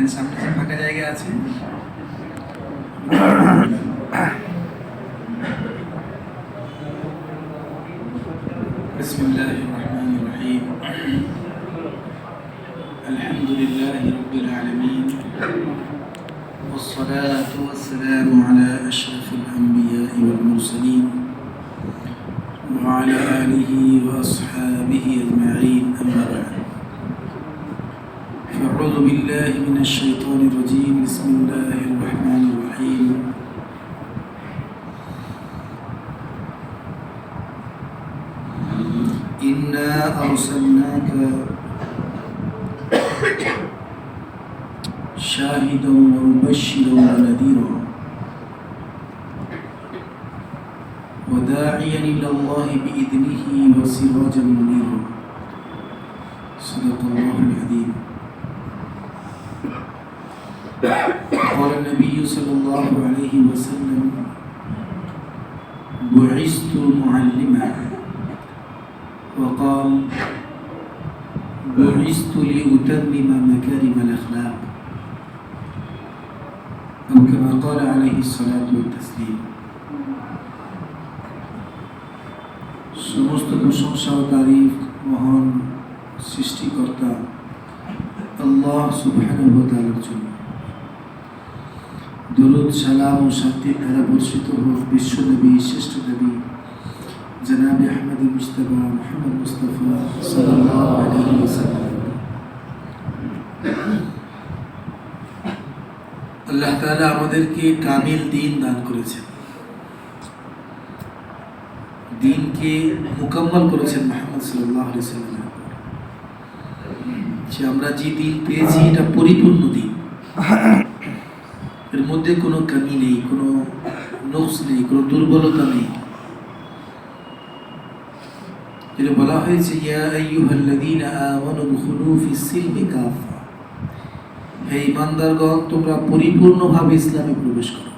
এখানে সামনে যে ফাঁকা জায়গা আছে বিসমিল্লাহির রহমানির রহিম আলহামদুলিল্লাহি রাব্বিল আলামিন والصلاة والسلام على أشرف الأنبياء والمرسلين وعلى آله وأصحابه أجمعين أما بعد فأعوذ بالله من الشيطان الرجيم بسم الله الرحمن الرحيم إنا أرسلناك شاهدا ومبشرا ونذيرا وداعيا إلى الله بإذنه وسراجا منيرا صدق الله العظيم. قال النبي صلى الله عليه وسلم بعثت معلما وقال بعثت لأتمم مكارم الأخلاق أو كما قال عليه الصلاة والتسليم. সমস্ত প্রশংসা ও তারিফ মহান সৃষ্টিকর্তা আল্লাহ সুবহানাহু ওয়া তাআলার জন্য। দরুদ সালাম ও শান্তির ধারা বর্ষিত হোক বিশ্ব নবী শ্রেষ্ঠ নবী জনাব আহমদ মুস্তাফা মুহাম্মদ মুস্তাফা সাল্লাল্লাহু আলাইহি ওয়াসাল্লাম। আল্লাহ তাআলা আমাদেরকে কামিল দ্বীন দান করেছেন, দ্বীনকে মুকাম্মাল করেছেন মুহাম্মদ সাল্লাল্লাহু আলাইহি ওয়াসাল্লাম। যে আমরা যে দ্বীন পেয়েছি এটা পরিপূর্ণ দ্বীন, এর মধ্যে কোনো কমি নেই, কোনো নকশ নেই, কোনো দুর্বলতা নেই। যেটা বলা হয়েছে ইয়া আইয়ুহাল্লাযীনা আমানু দুখুলু ফিস সিলমি কাফা, হে ঈমানদারগণ তোমরা পরিপূর্ণভাবে ইসলামে প্রবেশ করো।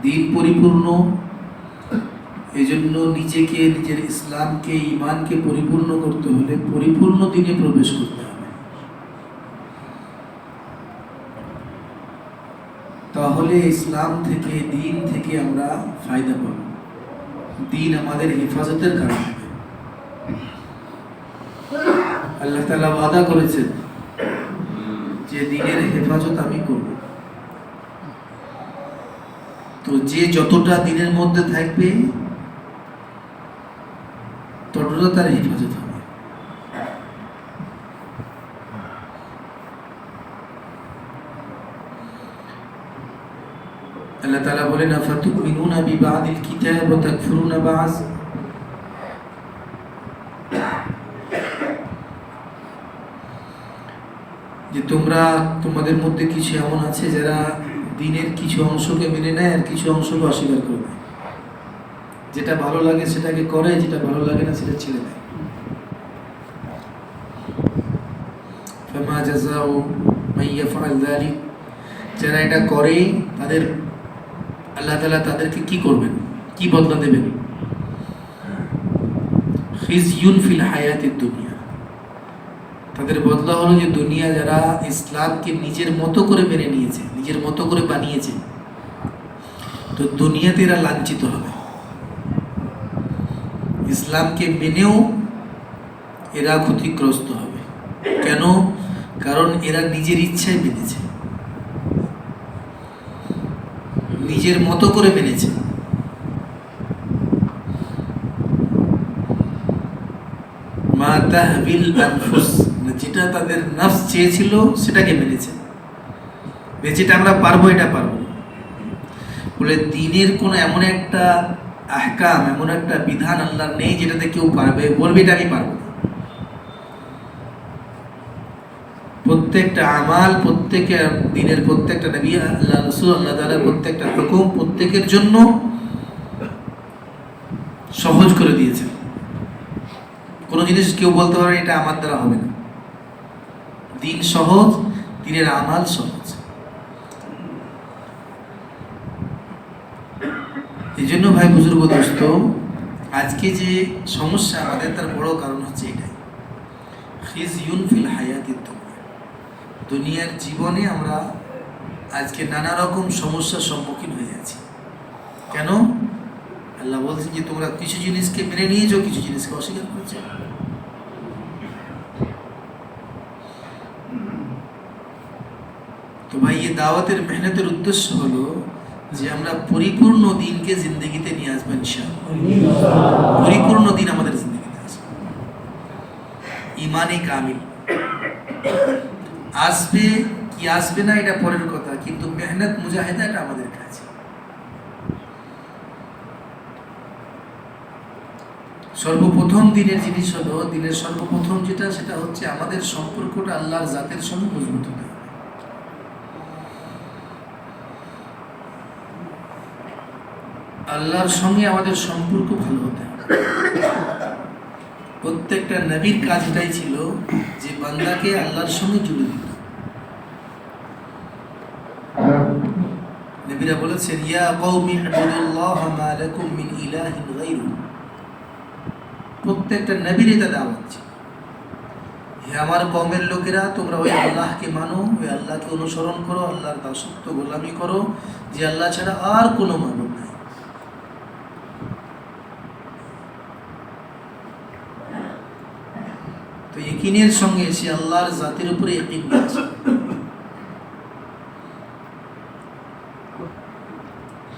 দ্বীন পরিপূর্ণ, এজন্য নিজেকে নিজের ইসলামকে ঈমানকে পরিপূর্ণ করতে হলে পরিপূর্ণ দ্বীনে প্রবেশ করতে হবে। তাহলে ইসলাম থেকে দ্বীন থেকে আমরা ফায়দা পাবো, দ্বীন আমাদের হেফাজতের কারণ হবে। আল্লাহ তাআলা ওয়াদা করেছেন যে দ্বীনের হেফাজত আমি করব। তো যে যতটা দ্বীনের মধ্যে থাকবে ততটা তার হেফাজত হবে। আল্লাহ তাআলা বলেন আফাতুমিনুনা বিবাদিল কিতাব ওয়া তাকফুরুনা বা'জ, যে তোমরা তোমাদের মধ্যে কিছু এমন আছে যারা দ্বীনের কিছু অংশকে মেনে নেয় আর কিছু অংশকে অস্বীকার করে দেয়। যেটা ভালো লাগে সেটাকে করে, যেটা ভালো লাগে না সেটা ছেড়ে দেয়। ফামা জাযাউ মান ইয়াফআল যালিক, যারা এটা করে তাদের আল্লাহ তাআলা তাদেরকে কি করবেন, কি বদলা দেবেন? খিজয়ুন ফিল হায়াতিদ দুনিয়া, তাদের বদলা হলো যে দুনিয়া যারা ইসলামকে নিজের মতো করে মেনে নিয়েছে, নিজের মতো করে বানিয়েছে, তো দুনিয়াতে এরা লাঞ্ছিত হবে। ইসলামকে মেনেও এরা ক্ষতিগ্রস্ত হবে। কেন? কারণ এরা নিজের ইচ্ছায় মেনেছে, নিজের মতো করে মেনেছে। মা তাহবিল আনফুস, যেটা তাদের নফস চেয়েছিল সেটাকে মেনেছে। যেটা আমরা পারবো এটা পারবো বলে, দ্বীনের কোনো এমন একটা আহকাম, এমন একটা বিধান আল্লাহর নেই যেটাতে কেউ পারবে বলবে এটা আমি পারবো। প্রত্যেকটা আমাল, প্রত্যেকের দ্বীনের প্রত্যেকটা নবী, আল্লাহ রাসূল, আল্লাহ তাআলার প্রত্যেকটা হুকুম প্রত্যেকের জন্য সহজ করে দিয়েছেন। কোনো জিনিস কেউ বলতে পারে এটা আমার দ্বারা হবে না। দ্বীন সহজ, দ্বীনের আমাল সহজ। এই জন্য ভাই বুজুর্গ দোস্ত, আজকে যে সমস্যা আমাদের তার বড় কারণ হচ্ছে এটাই, খিজয়ুন ফিল হায়াতিদ দুনিয়া। দুনিয়ার জীবনে আমরা আজকে নানা রকম সমস্যার সম্মুখীন হয়ে আছি। কেন? আল্লাহ বলছেন যে তোমরা কিছু জিনিসকে মেনে নিয়েছো, কিছু জিনিসকে অস্বীকার করেছো। তো ভাই, এই দাওয়াতের মেহনতের উদ্দেশ্য হলো যে আমরা পরিপূর্ণ দিনকে জিন্দগিতে নিয়ে আসবো ইনশাআল্লাহ। পরিপূর্ণ দিন আমাদের জিন্দগিতে আসবে, ইমানে কামিল আসবে কি আসবে না এটা পরের কথা, কিন্তু মেহনত মুজাহিদা এটা আমাদের কাছে। সর্বপ্রথম দিনের জিনিস হলো, দিনের সর্বপ্রথম যেটা, সেটা হচ্ছে আমাদের সম্পর্কটা আল্লাহর জাতের সঙ্গে মজবুত হতে হবে। আল্লাহর সঙ্গে আমাদের সম্পর্ক ভালো হতে হবে। প্রত্যেকটা নবীর কাজ এটাই ছিল যে বান্দাকে আল্লাহর সঙ্গে জুড়ে দিত। নবীরা বলেছেন, ইয়া কওমি ইবুদুল্লাহ মা লাকুম মিন ইলাহিন গায়রু। প্রত্যেকটা নবীর এটা দাওয়াত ছিল, হে আমার কওমের লোকেরা, তোমরা ওই আল্লাহকে মানো, ওই আল্লাহকে অনুসরণ করো, আল্লাহর দাসত্ব গোলামি করো, যে আল্লাহ ছাড়া আর কোনো মাবুদ নাই। তো ইয়াকিনের সঙ্গে সে আল্লাহর জাতের উপরে ইয়াকিন করেছে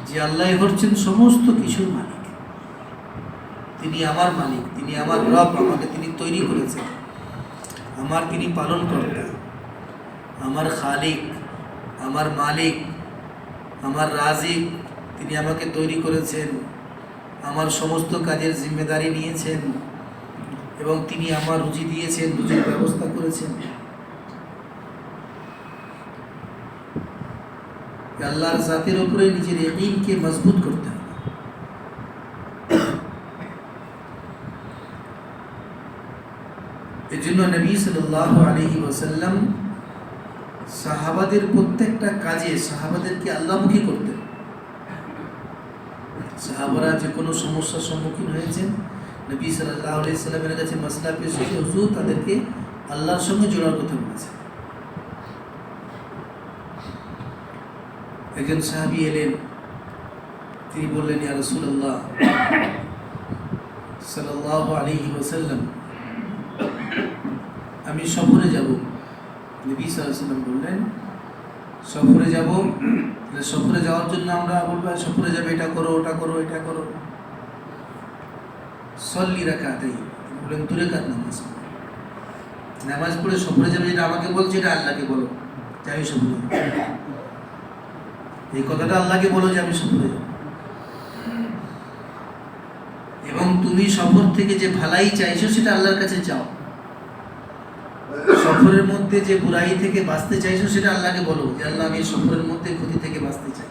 যে আল্লাহ হচ্ছেন সমস্ত কিছুর মালিক, তিনি আমার মালিক, তিনি আমার রব, আমাকে তিনি তৈরি করেছেন, আমার তিনি পালন কর্তা, আমার খালিক, আমার মালিক, আমার রাজিক, তিনি আমাকে তৈরি করেছেন, আমার সমস্ত কাজের জিম্মেদারি নিয়েছেন এবং তিনি আমার রুজি দিয়েছেন, রুজির ব্যবস্থা করেছেন। আল্লাহর জাতের উপরে নিজের ইয়াকিনকে মজবুত করতে হবে। এই জন্য নবী সাল্লাল্লাহু আলাইহি ওয়াসাল্লাম সাহাবাদের প্রত্যেকটা কাজে সাহাবাদেরকে আল্লাহমুখী করতেন। সাহাবারা যে কোনো সমস্যার সম্মুখীন হয়েছেন, নবী সাল্লাল্লাহু আলাইহি ওয়াসাল্লামের কাছে মাসলা পেশ হয়ে হুজুর তাদেরকে আল্লাহর সঙ্গে জোড়ার কথা বলেছেন। একজন সাহাবী এলেন, তিনি বললেন, ইয়া রাসূলুল্লাহ সাল্লাল্লাহু আলাইহি ওয়াসাল্লাম, আমি সফরে যাব। নবী সাল্লাল্লাহু আলাইহি ওয়াসাল্লাম বললেন, সফরে যাব, সফরে যাওয়ার জন্য আমরা বলবো সফরে যাবে, এটা করো, ওটা করো, এটা করো। সল্লি রাকাতাইন, বললেন 2 রাকাত নামাজ পড়ে সফরে যাবে। যেটা আমাকে বলছে এটা আল্লাহকে বলো যে আমি সফরে যাব। এই কথাটা আল্লাহকে বলো যে আমি সফরে যাব, এবং তুমি সফর থেকে যে ভালাই চাইছো সেটা আল্লাহর কাছে চাও। সফরের মধ্যে যে বুরাই থেকে বাঁচতে চাইছো সেটা আল্লাহকে বলো যে আল্লাহ আমি সফরের মধ্যে ক্ষতি থেকে বাঁচতে চাই।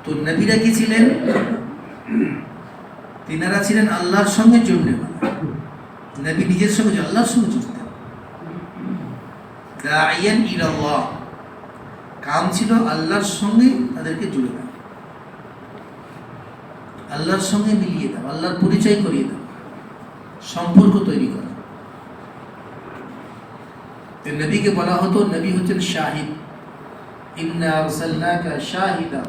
তো নবীরা কি ছিলেন? তিনারা ছিলেন আল্লাহর সঙ্গে জুড়ে। নবী নিজের সঙ্গে আল্লাহর সঙ্গে জুড়তেন। দাইয়ান ইলাল্লাহ, কাম ছিল আল্লাহর সঙ্গে তাদেরকে জুড়ে দাও, আল্লাহর সঙ্গে মিলিয়ে দাও, আল্লাহর পরিচয় করিয়ে দাও, সম্পর্ক তৈরি করা। নবীকে বলা হতো, নবী হচ্ছেন শাহিদ। ইন্না আরসালনাকা শাহিদা,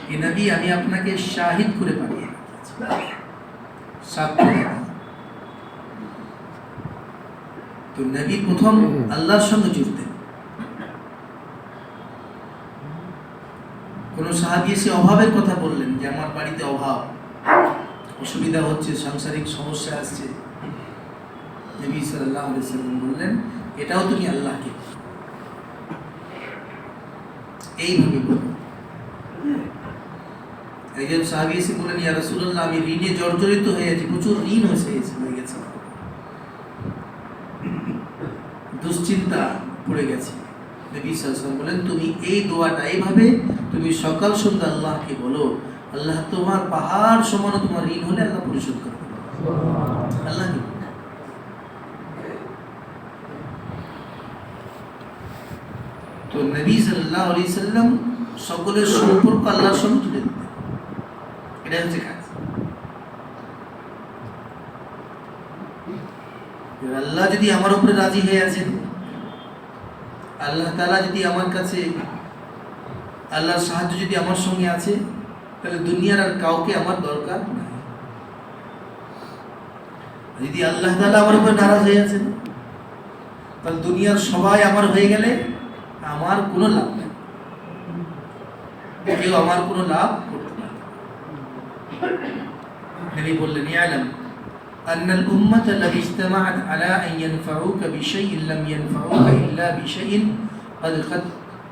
হে নবী আমি আপনাকে শাহিদ করে পাঠিয়ে সাক্ষী। তো নবী প্রথম আল্লাহর সঙ্গে জুড়তেন। কোন সাহাবী এসে অভাবের কথা বললেন যে আমার বাড়িতে অভাব, অসুবিধা হচ্ছে, সাংসারিক সমস্যা আসছে, নবী সাল্লাল্লাহু আলাইহি ওয়াসাল্লাম বললেন এটাও তুমি আল্লাহকে এইভাবে বলো। একজন সাহাবী এসে বললেন, ইয়া রাসূলুল্লাহ আমি ঋণে জর্জরিত হয়ে আছি, প্রচুর ঋণ হয়ে গেছে, দুশ্চিন্তা পড়ে গেছে। নবী সাল্লাল্লাহু আলাইহি ওয়াসাল্লাম বলেন তুমি এই দোয়াটা এইভাবে তুমি সকাল সন্ধ্যা আল্লাহকে বলো, আল্লাহ তোমার পাহাড় সমান তোমার ঋণ হলে আল্লাহ পরিশোধ করে দেবে। আল্লাহকে তো নবী সাল্লাল্লাহু আলাইহি ওয়াসাল্লাম সকলের সম্পর্ক আল্লাহর সঙ্গে তুলে দিতেন। এটা হচ্ছে কাজ। আল্লাহ যদি আমার উপরে রাজি হয়ে আছেন, আল্লাহ তাআলা যদি আমার কাছে, আল্লাহর সাহায্য যদি আমার সঙ্গে আছে, তাহলে দুনিয়ার আর কাউকে আমার দরকার নাই। যদি আল্লাহ তাআলা আমার উপরে নারাজ হয়ে আছেন, তাহলে দুনিয়ার সবাই আমার হয়ে গেলে আমার কোনো লাভ নেই, কেউ আমার কোনো লাভ করতে পারে না। নবী বললেন, ইয়ালাম أن الأمة لو اجتمعت على أن ينفعوك بشيء لم ينفعوك إلا بشيء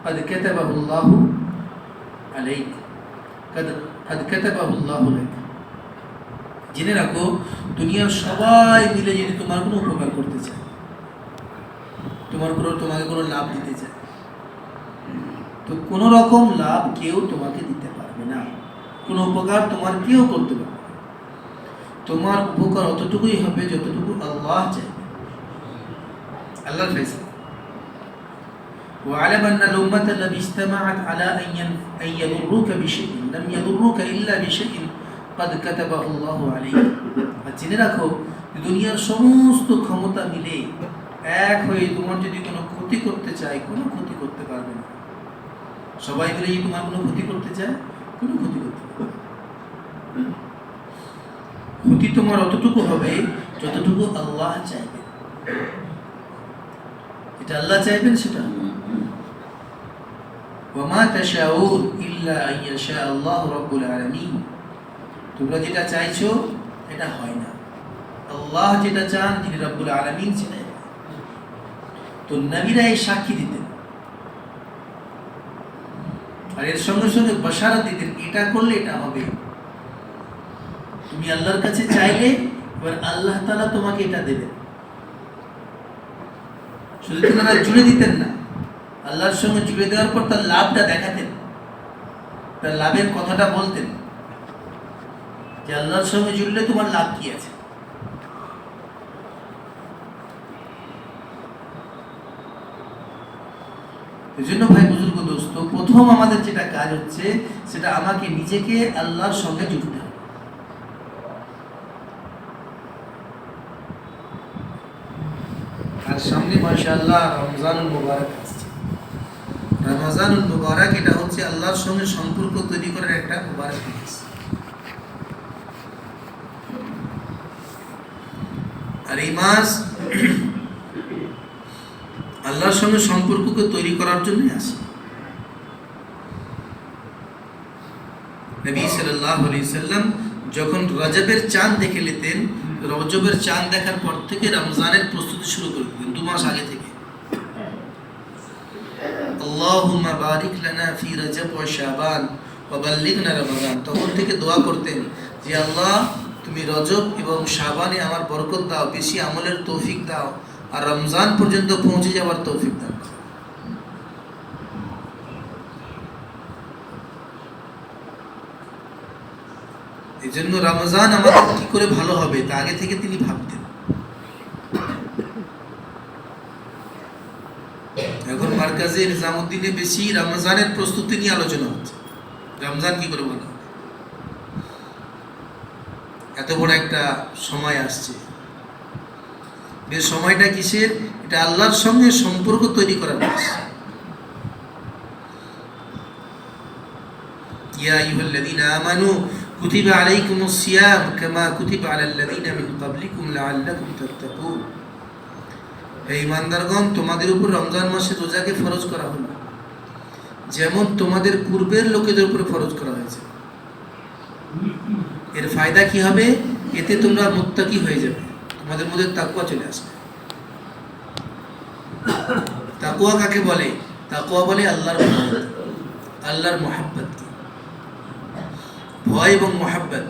قد كتبه الله عليك قد كتبه الله لك। জেনে রাখো, দুনিয়ার সবাই মিলে যদি তোমার কোনো উপকার করতে চায়, তোমাকে কোনো লাভ দিতে চায়, তো কোনো রকম লাভ কেউ তোমাকে দিতে পারবে না, কোনো উপকার তোমার কেউ করতে পারবে না। তোমার উপকার অতটুকুই হবে যতটুকু আল্লাহ চাইবে, আল্লাহর ফয়সালা। وَاعْلَمْ أَنَّ الْأُمَّةَ لَوْ اجْتَمَعَتْ عَلَى أَن يَضُرُّوكَ بِشَيْءٍ لَمْ يَضُرُّوكَ إِلَّا بِشَيْءٍ قَدْ كَتَبَهُ اللَّهُ عَلَيْكَ। আর জেনে রাখো, দুনিয়ার সমস্ত ক্ষমতা মিলে এক হয়ে তোমার যদি কোনো ক্ষতি করতে চায়, কোনো ক্ষতি করতে পারবে না। সবাই মিলে যদি তোমার কোনো ক্ষতি করতে চায়, কোনো ক্ষতি করতে পারবে না। ক্ষতি তোমার অতটুকু হবে যতটুকু আল্লাহ চাইবেন। এটা আল্লাহ চাইবেন সেটা। ওয়ামা তাশাউন ইল্লা আইয়াশা আল্লাহু রাব্বুল আলামিন। তোমরা যেটা চাইছো এটা হয় না, আল্লাহ যেটা চান, যিনি রব্বুল আলামিন, সেটাই হয়। তো নবীরা এই সাক্ষী দিতেন, আর এর সঙ্গে সঙ্গে বাশারাত দিতেন, এটা করলে এটা হবে। তুমি আল্লাহর কাছে চাইলে এবার আল্লাহ তাআলা তোমাকে এটা দেবেন। শুধু তোমরা জুড়ে দিতেন না, আল্লাহর সঙ্গে জুড়ে দেওয়ার পর তার লাভটা দেখাতেন, তার লাভের কথাটা বলতেন যে আল্লাহর সঙ্গে জুড়লে তোমার লাভ কি আছে। এই জন্য ভাই বুজুর্গ দোস্ত, প্রথম আমাদের যেটা কাজ হচ্ছে, সেটা আমাকে নিজেকে আল্লাহর সঙ্গে জুড়তে হবে। আর সামনে মাশাআল্লাহ রমজানুল মুবারক আসছে। রমজানুল মুবারক এটা হচ্ছে আল্লাহর সঙ্গে সম্পর্ক তৈরি করার একটা মুবারক মাস। আর এই মাস আল্লাহর সঙ্গে সম্পর্ককে তৈরি করার জন্যই আসে। নবী সাল্লাল্লাহু আলাইহি সাল্লাম যখন রজবের চাঁদ দেখে নিতেন, রজবের চাঁদ দেখার পর থেকে রমজানের প্রস্তুতি শুরু করে দিতেন, 2 মাস আগে থেকে। আল্লাহুম্মা বারিক লানা ফি রজব ওয়া শাবান ওয়া বাল্লিগনা রমাদান। তখন থেকে দোয়া করতেন যে আল্লাহ, তুমি রজব এবং শাবানে আমার বরকত দাও, বেশি আমলের তৌফিক দাও, আর রমজান পর্যন্ত পৌঁছে যাওয়ার তৌফিক দাও। এই জন্য রমজান আমাদের কি করে ভালো হবে তা আগে থেকে তিনি ভাবতেন। এখন মার্কাজে নিজামুদ্দিনে বেশি রমজানের প্রস্তুতি নিয়ে আলোচনা হচ্ছে, রমজান কি করে ভালো হবে। এত বড় একটা সময় আসছে, এই সময়টা কিসের? এটা আল্লাহর সঙ্গে সম্পর্ক তৈরি করার মাস। ইয়া আইয়ুহাল্লাযীনা আমানু কুতিবা আলাইকুমুস সিয়াম কামা কুতিবা আলাল্লাযীনা মিন ক্বাবলিকুম লাআল্লাকুম তাত্তাকুন। হে ঈমানদারগণ, তোমাদের উপর রমজান মাসে রোজাকে ফরজ করা হলো, যেমন তোমাদের পূর্বের লোকেদের উপর ফরজ করা হয়েছে। এর ফায়দা কি হবে? এতে তোমরা মুত্তাকি হয়ে যাবে, তোমাদের মধ্যে তাকওয়া চলে আসবে। তাকওয়া কাকে বলে? তাকওয়া বলে আল্লাহর ভয়, আল্লাহর মুহাব্বতকে। ভয় এবং মুহাব্বত,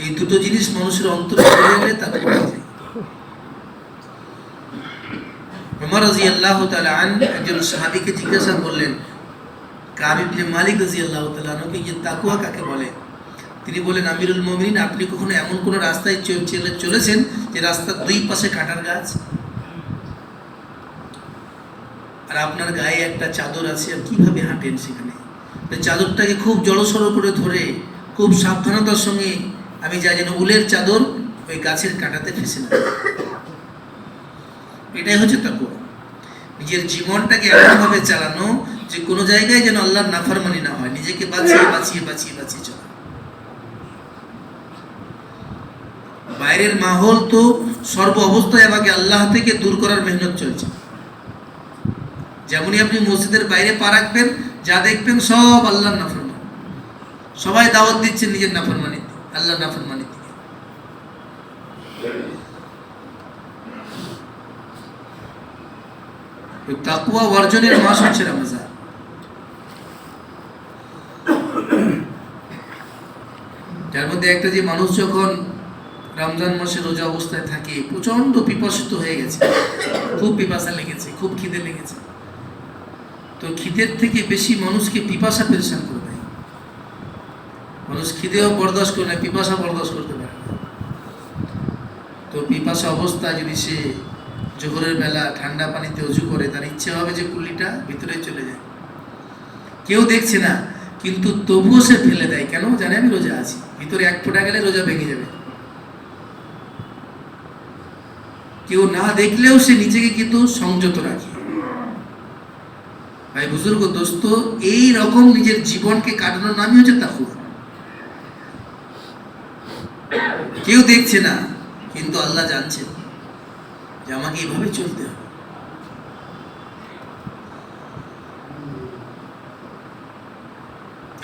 এই দুটো জিনিস মানুষের অন্তরে চলে গেলে তাকওয়া হয়। ওমর রাদিয়াল্লাহু তাআলা আনহু একজন সাহাবীকে জিজ্ঞাসা করলেন, কাব ইবনে মালিক রাদিয়াল্লাহু তাআলা আনহুকে, যে তাকওয়া কাকে বলে? তিনি বলেন, আমিরুল মুমিনিন, আপনি কখনো এমন কোন রাস্তায় চলেছেন যে রাস্তার 2 পাশে কাঁটার গাছ, আর আপনার গায়ে একটা চাদর আছে, আর কিভাবে হাঁটেন সেখানে? চাদরটাকে খুব জড়সড় করে ধরে খুব সাবধানতার সঙ্গে আমি যাই, যেন উলের চাদর ওই গাছের কাঁটাতে ফেসে না। এটাই হচ্ছে তাকওয়া। নিজের জীবনটাকে এমনভাবে চালানো যে কোনো জায়গায় যেন আল্লাহর নাফরমানি না হয়, নিজেকে বাঁচিয়ে বাঁচিয়ে বাঁচিয়ে বাঁচিয়ে চলা। বাইরের মাহল তো সর্ব অবস্থায় আমাকে আল্লাহ থেকে দূর করার মেহনত চলছে। যেমনই আপনি মসজিদের বাইরে পা রাখবেন, যা দেখবেন সব আল্লাহর নাফরমানি, সবাই দাওয়াত দিচ্ছেন নিজের নাফরমানি, আল্লাহর নাফরমানি থেকে। তাকওয়া অর্জনের মাস হচ্ছে রমজান। যার মধ্যে একটা যে মানুষ যখন রমজান মাসে রোজা অবস্থায় থাকে, প্রচন্ড পিপাসিত হয়ে গেছে, খুব পিপাসা লেগেছে, খুব খিদে লেগেছে, তো খিদের থেকে বেশি মানুষকে পিপাসা পেরেশান করে দেয়। মানুষ খিদেও বরদাস্ত করে না, পিপাসা বরদাস্ত করতে পারে না। তো পিপাসা অবস্থায় যদি সে জোহরের বেলা ঠান্ডা পানিতে অজু করে, তার ইচ্ছে হবে যে কুলিটা ভিতরে চলে যায়, কেউ দেখছে না, কিন্তু তবুও সে ফেলে দেয়। কেন জানে? আমি রোজা আছি, ভিতরে এক ফোঁটা গেলে রোজা ভেঙে যাবে। কেউ না দেখলেও সে নিজেকে কিন্তু সংযত রাখে। ভাই বুজুর্গ, দোস্ত, এই রকম নিজের জীবনকে কাটানোর নামই হচ্ছে তাকওয়া। কেউ দেখছে না, কিন্তু আল্লাহ জানছেন যে আমাকে এইভাবে চলতে হবে।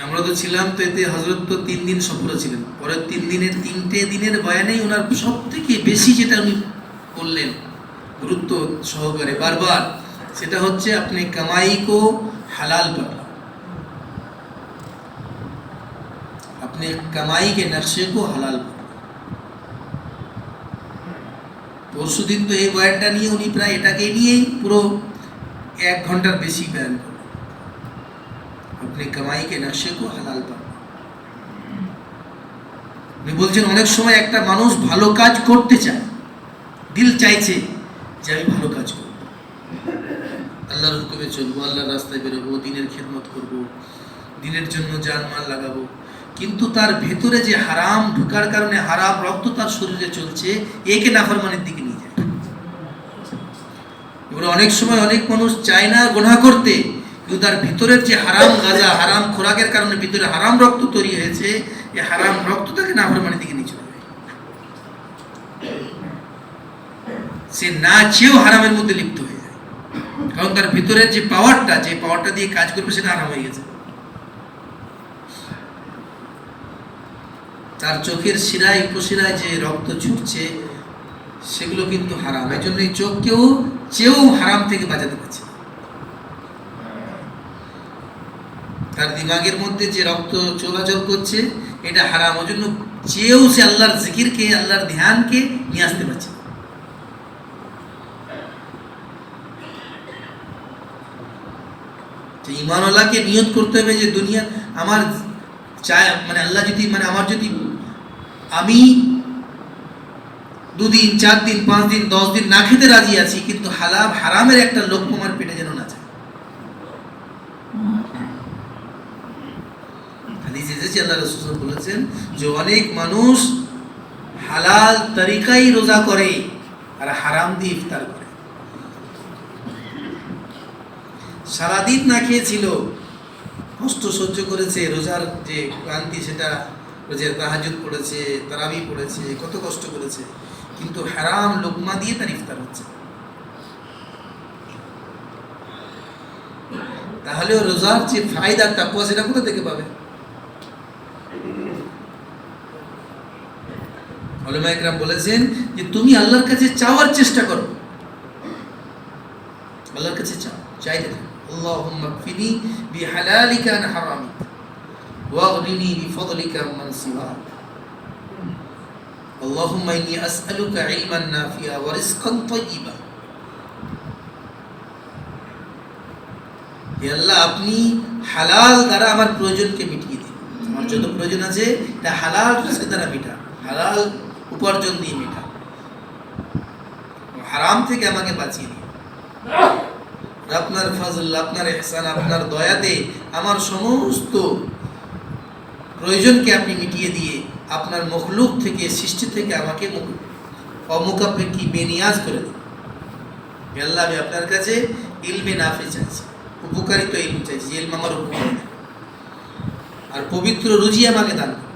আমরা তো ছিলাম, তো এতে হযরত তো 3 দিন সফরে ছিলেন। পরের 3 দিনের 3টে দিনের বয়ানেই ওনার সব থেকে বেশি যেটা উনি বললেন গুরুত্ব সহকারে বারবার, সেটা হচ্ছে আপনি কামাই কো হালাল পানা, আপনি কামাই কে নকশে কো হালাল পানা। পরশুদিন তো এই বয়ানটা নিয়ে উনি প্রায় এটাকে নিয়েই পুরো 1 ঘন্টার বেশি বয়ান করলেন। আপনি কামাই কে নকশে কো হালাল পানা। উনি বলছেন অনেক সময় একটা মানুষ ভালো কাজ করতে চায়, দিল চাইছে যে আমি ভালো কাজ করব, আল্লাহর হুকুমে চলবো, আল্লাহর রাস্তায় বেরোবো, দিনের খেদমত করব, দিনের জন্য জান মাল লাগাবো, কিন্তু তার ভেতরে যে হারাম ঢোকার কারণে হারাম রক্ত তার শরীরে চলছে, একে নাফরমানির দিকে নিয়ে যায়। এবার অনেক সময় অনেক মানুষ চায় না গুনাহ করতে, কিন্তু তার ভিতরের যে হারাম গাজা, হারাম খোরাকের কারণে ভিতরে হারাম রক্ত তৈরি হয়েছে, এই হারাম রক্ত তাকে নাফরমানির দিকে নিয়ে চলে যায়। সে না চেয়েও হারামের মধ্যে লিপ্ত হয়ে যায়, কারণ তার ভিতরের যে পাওয়ারটা দিয়ে কাজ করবে সেটা হারাম হয়ে গেছে। তার চোখের শিরায় উপশিরায় যে রক্ত ছুটছে সেগুলো কিন্তু হারাম। এই জন্য এই চোখকেও চেয়েও হারাম থেকে বাঁচাতে পারছে। তার দিমাগের মধ্যে যে রক্ত চলাচল করছে এটা হারাম, ওই জন্য চেয়েও সে আল্লাহর জিকিরকে, আল্লাহর ধ্যানকে নিয়ে আসতে পারছে। ঈমানওয়ালাকে নিয়ত করতে হবে যে দুনিয়া আমার চায়, মানে আল্লাহ যদি, মানে আমার যদি আমি 2 দিন 4 দিন 5 দিন 10 দিন না খেতে রাজি আছি, কিন্তু হারামের একটা লোকমা আমার পেটে যেন না যায়। হাদিসে এসেছে আল্লাহ রাসূল বলেছেন যে অনেক মানুষ হালাল তরিকায় রোজা করে আর হারাম দিয়ে ইফতার করে। সারাদিন না খেয়েছিল, কষ্ট সহ্য করেছে, রোজার যে ক্লান্তি সেটা, রোজার তাহাজ্জুদ পড়েছে, তারাবি পড়েছে, কত কষ্ট করেছে, কিন্তু হারাম লোকমা দিয়ে তার ইফতার হচ্ছে। তাহলে রোজার যে ফায়দা তাকওয়া সেটা কোথা থেকে পাবে? উলামা ইকরাম বলেছেন যে তুমি আল্লাহর কাছে চাওয়ার চেষ্টা করো, আল্লাহর কাছে চাইতে থাকো, আল্লাহুম্মা কফিনি বিহালালিকা আন হারামিক ওয়াগনিনি বিফদলিকা আম্মান সিওয়াক, আল্লাহুম্মা ইন্নী আসআলুকা ইলমান নাফিআ ওয়া রিজকান তাইয়্যিবা। হে আল্লাহ, আপনি হালাল দ্বারা আমার প্রয়োজনকে মিটিয়ে দিন, আমার যত প্রয়োজন আছে এটা হালাল রিজক দ্বারা মিটান, হালাল উপার্জন দিয়ে মিটান, হারাম থেকে আমাকে বাঁচিয়ে দিন। আপনার ফজল, আপনার ইহসান, আপনার দয়াতে আমার সমস্ত প্রয়োজনকে আপনি মিটিয়ে দিয়ে আপনার মখলুক থেকে, সৃষ্টি থেকে আমাকে অমুখাপেক্ষী বেনিয়াজ করে দিন। আল্লাহ, আমি আপনার কাছে ইলমে নাফি চাইছি, উপকারিত ইলম চাইছি, ইলম আমার উপকার, আর পবিত্র রুজি আমাকে দান করুন।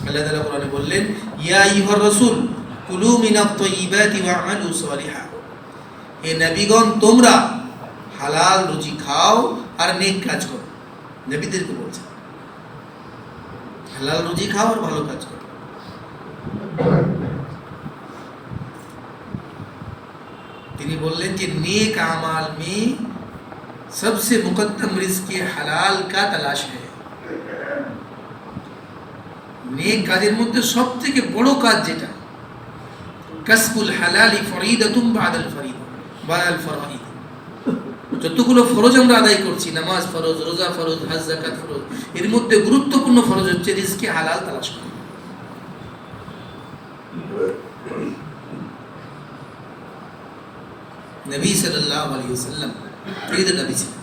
আল্লাহ তাআলা কোরআনে বললেন, ইয়া আইয়ুহার রাসূল কুলু মিনাত তাইয়্যিবাতি ওয়া'মালু সালিহা, হে নবীগণ তোমরা হালাল রুজি খাও আর নেক কাজ করো। নবীদেরকে বলছে হালাল রুজি খাও আর ভালো কাজ করো। তিনি বললেন যে नेक अमाल में सबसे मुकद्दम रिज़्क़ হালাল का तलाश है। নেক কাজের মধ্যে সবথেকে বড় কাজ যেটা, কাসবুল হালালি ফরিদাতুম বাদাল ফরিদা বাদাল ফরাইদ। যতগুলো ফরজ আমরা আদায় করছি, নামাজ ফরজ, রোজা ফরজ, হজ যাকাত ফরজ, এর মধ্যে গুরুত্বপূর্ণ ফরজ হচ্ছে রিজকে হালাল তালাশ করা। নবী সাল্লাল্লাহু আলাইহি ওয়াসাল্লাম ঈদের নবী ছিলেন,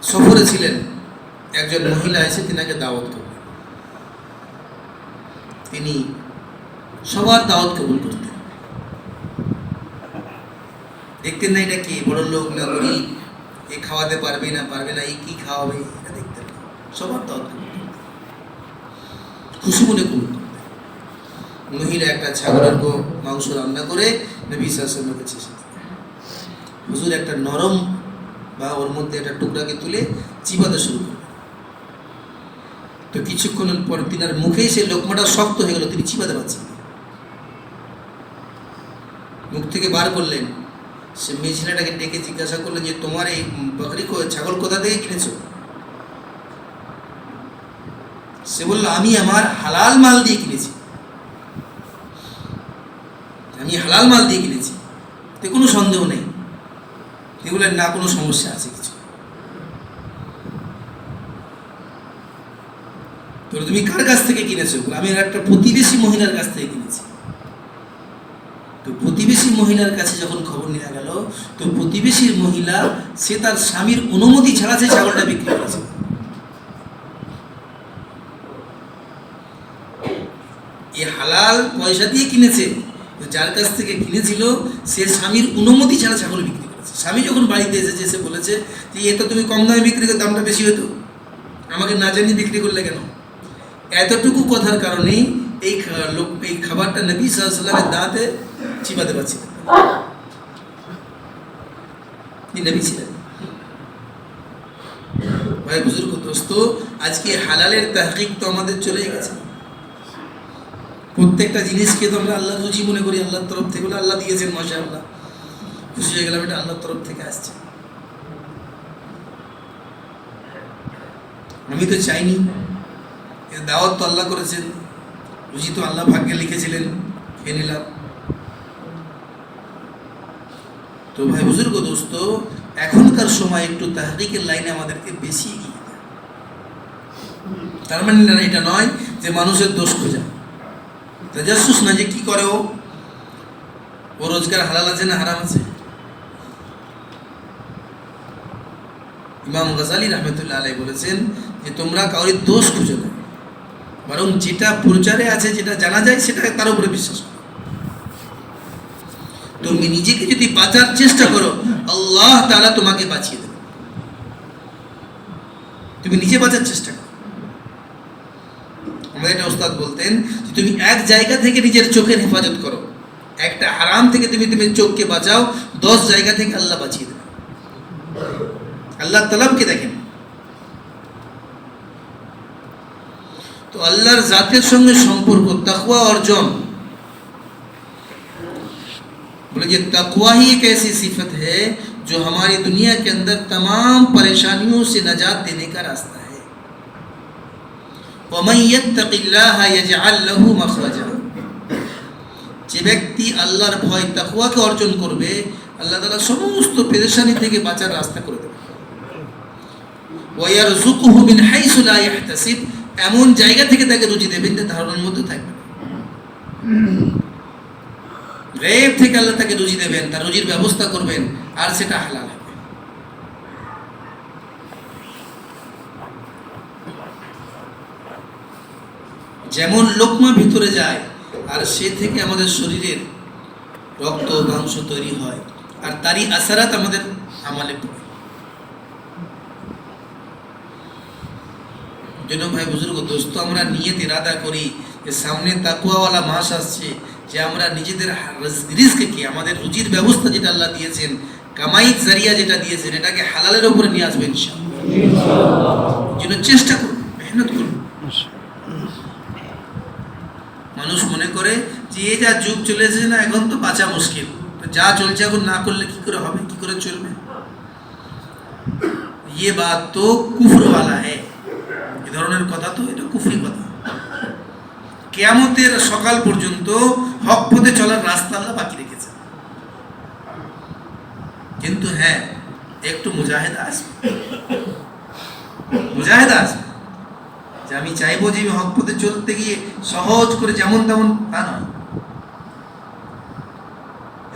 সফরে ছিলেন, একজন মহিলা এসে তিনাকে দাওয়াত করলেন। তিনি সবার দাওয়াত কবুল করতেন, দেখতেন না এটা কি বড় লোক না গরিব, এ খাওয়াতে পারবে না এই কি খাওয়াবে, এটা দেখতেন না। সবার দাওয়াত কবুল করতেন, খুশি মনে কবুল করতেন। মহিলা একটা ছাগলের মাংস রান্না করে নবী সাল্লাল্লাহু আলাইহি ওয়াসাল্লামের কাছে এসে দিলেন। হুজুর একটা নরম বা ওর মধ্যে একটা টুকরাকে তুলে চিবাতে শুরু করলেন। তো কিছুক্ষণ পর তিনার মুখে সেই লোকমাটা শক্ত হয়ে গেল, তিনি চিবাতে পারছেন না। মুখ থেকে বার করলেন। সে মেয়ে ছেলেটাকে ডেকে জিজ্ঞাসা করলেন যে তোমার এই বকরি ছাগল কোথা থেকে কিনেছো? সে বলল, আমি আমার হালাল মাল দিয়ে কিনেছি, আমি হালাল মাল দিয়ে কিনেছি, তো কোনো সন্দেহ নেই। তিনি বললেন, না, কোনো সমস্যা আছে কিছু? তো তুমি কার কাছ থেকে কিনেছো? আমি একটা প্রতিবেশী মহিলার কাছ থেকে কিনেছি। তো প্রতিবেশী মহিলার কাছে যখন খবর নেওয়া গেল, তো প্রতিবেশীর মহিলা সে তার স্বামীর অনুমতি ছাড়া সে ছাগলটা বিক্রি করেছে। এ হালাল পয়সা দিয়ে কিনেছে, যার কাছ থেকে কিনেছিল সে স্বামীর অনুমতি ছাড়া ছাগল বিক্রি করেছে। স্বামী যখন বাড়িতে এসেছে, সে বলেছে যে এটা তুমি কম দামে বিক্রি করে দামটা বেশি হতো, আমাকে না জানিয়ে বিক্রি করলে কেন? এতটুকু কথার কারণেই এই খাবারটা নবী সাল্লাল্লাহু আলাইহি ওয়াসাল্লামের দাঁতে চিবাতে পারছিল। নবী ছিলেন। ভাই বুজুর্গ দোস্ত, আজকে হালালের তাহকিক তো আমাদের চলে গেছে। প্রত্যেকটা জিনিসকে তো আমরা আল্লাহর রুজি মনে করি, আল্লাহর তরফ থেকে, বলে আল্লাহ দিয়েছেন, মাশাআল্লাহ, খুশি হয়ে গেলাম, এটা আল্লাহর তরফ থেকে আসছে। আমি তো চাইনি, দাওয়াত তো আল্লাহ করেছেন, রুজি তো আল্লাহ ভাগ্যে লিখেছিলেন, খেয়ে নিলাম। তো ভাই বুজুর্গ দোস্ত, এখনকার সময় একটু তাহকিকের লাইনে আমাদেরকে বেশি এগিয়ে যেতে হবে। তার মানে এটা নয় যে মানুষের দোষ খোঁজা, তাজাসসুস না, যে কি করে ও রোজগার হালাল আছে না হারাম আছে। ইমাম গাজালি রাহমাতুল্লাহ আলাইহি বলেছেন যে তোমরা কাউরির দোষ খুঁজো না, বরং যেটা প্রচারে আছে, যেটা জানা যায়, সেটা তার উপরে বিশ্বাস করো। তুমি নিজেকে যদি বাঁচার চেষ্টা করো, আল্লাহ তাআলা তোমাকে বাঁচিয়ে দেবে। তুমি নিজে বাঁচার চেষ্টা করো। আমাদের একটা ওস্তাদ বলতেন যে তুমি এক জায়গা থেকে নিজের চোখের হেফাজত করো, একটা হারাম থেকে তুমি চোখকে বাঁচাও, 10 জায়গা থেকে আল্লাহ বাঁচিয়ে দেবে। আল্লাহ তাআলাকে দেখেন। তো আল্লাহর জাতের সঙ্গে সম্পর্ক, তাকওয়া অর্জন, बोले ये तकवा ही एक ऐसी सिफत है जो हमारी दुनिया के अंदर तमाम परेशानियों से निजात देने का रास्ता है। वमन यत्तकिल्लाह यजअल लहू मखरजा, যে ব্যক্তি আল্লাহর ভয় তাকওয়াকে অর্জন করবে, আল্লাহ তাআলা সমস্ত পেরেশানি থেকে বাঁচার রাস্তা করে দেবেন। ওয়া ইয়ারযুকুহু মিন হাইসু লা ইয়াহতাসিব, এমন জায়গা থেকে তাকে রুজি দেবেন যে ধারণার মধ্যে থাকবে না। গায়েব থেকে আল্লাহ তাকে রুজি দেবেন, তার রুজির ব্যবস্থা করবেন, আর সেটা হালাল হবে। যেমন লোকমা ভিতরে যায় আর সে থেকে আমাদের শরীরের রক্ত মাংস তৈরি হয়, আর তারই আসারাত আমাদের আমলে পড়ে। জন্য ভাই বুজুর্গ দোস্ত, আমরা নিয়ত ইরাদা করি যে সামনে তাকওয়াওয়ালা মাস আসছে, যে আমরা নিজেদের রিজকে, আমাদের রুজির ব্যবস্থা যেটা আল্লাহ দিয়েছেন, কামাইর জারিয়া যেটা দিয়েছেন, এটাকে হালালের উপরে নিয়ে আসবে ইনশাআল্লাহ। জন্য চেষ্টা করুন, মেহনত করুন। মানুষ মনে করে যে এই যা যুগ চলে এসেছে না, এখন তো বাঁচা মুশকিল, যা চলছে এখন না করলে কি করে হবে, কি করে চলবে? ये बात तो कुफर वाला है, এই ধরনের কথা তো এটা কুফরি কথা। কিয়ামতের সকাল পর্যন্ত হক পথে চলার রাস্তা আল্লাহ বাকি রেখেছে, কিন্তু হ্যাঁ একটু মুজাহিদা আসবে, মুজাহিদা আসবে। যে আমি চাইবো যে আমি হক পথে চলতে গিয়ে সহজ করে যেমন তেমন তা নয়,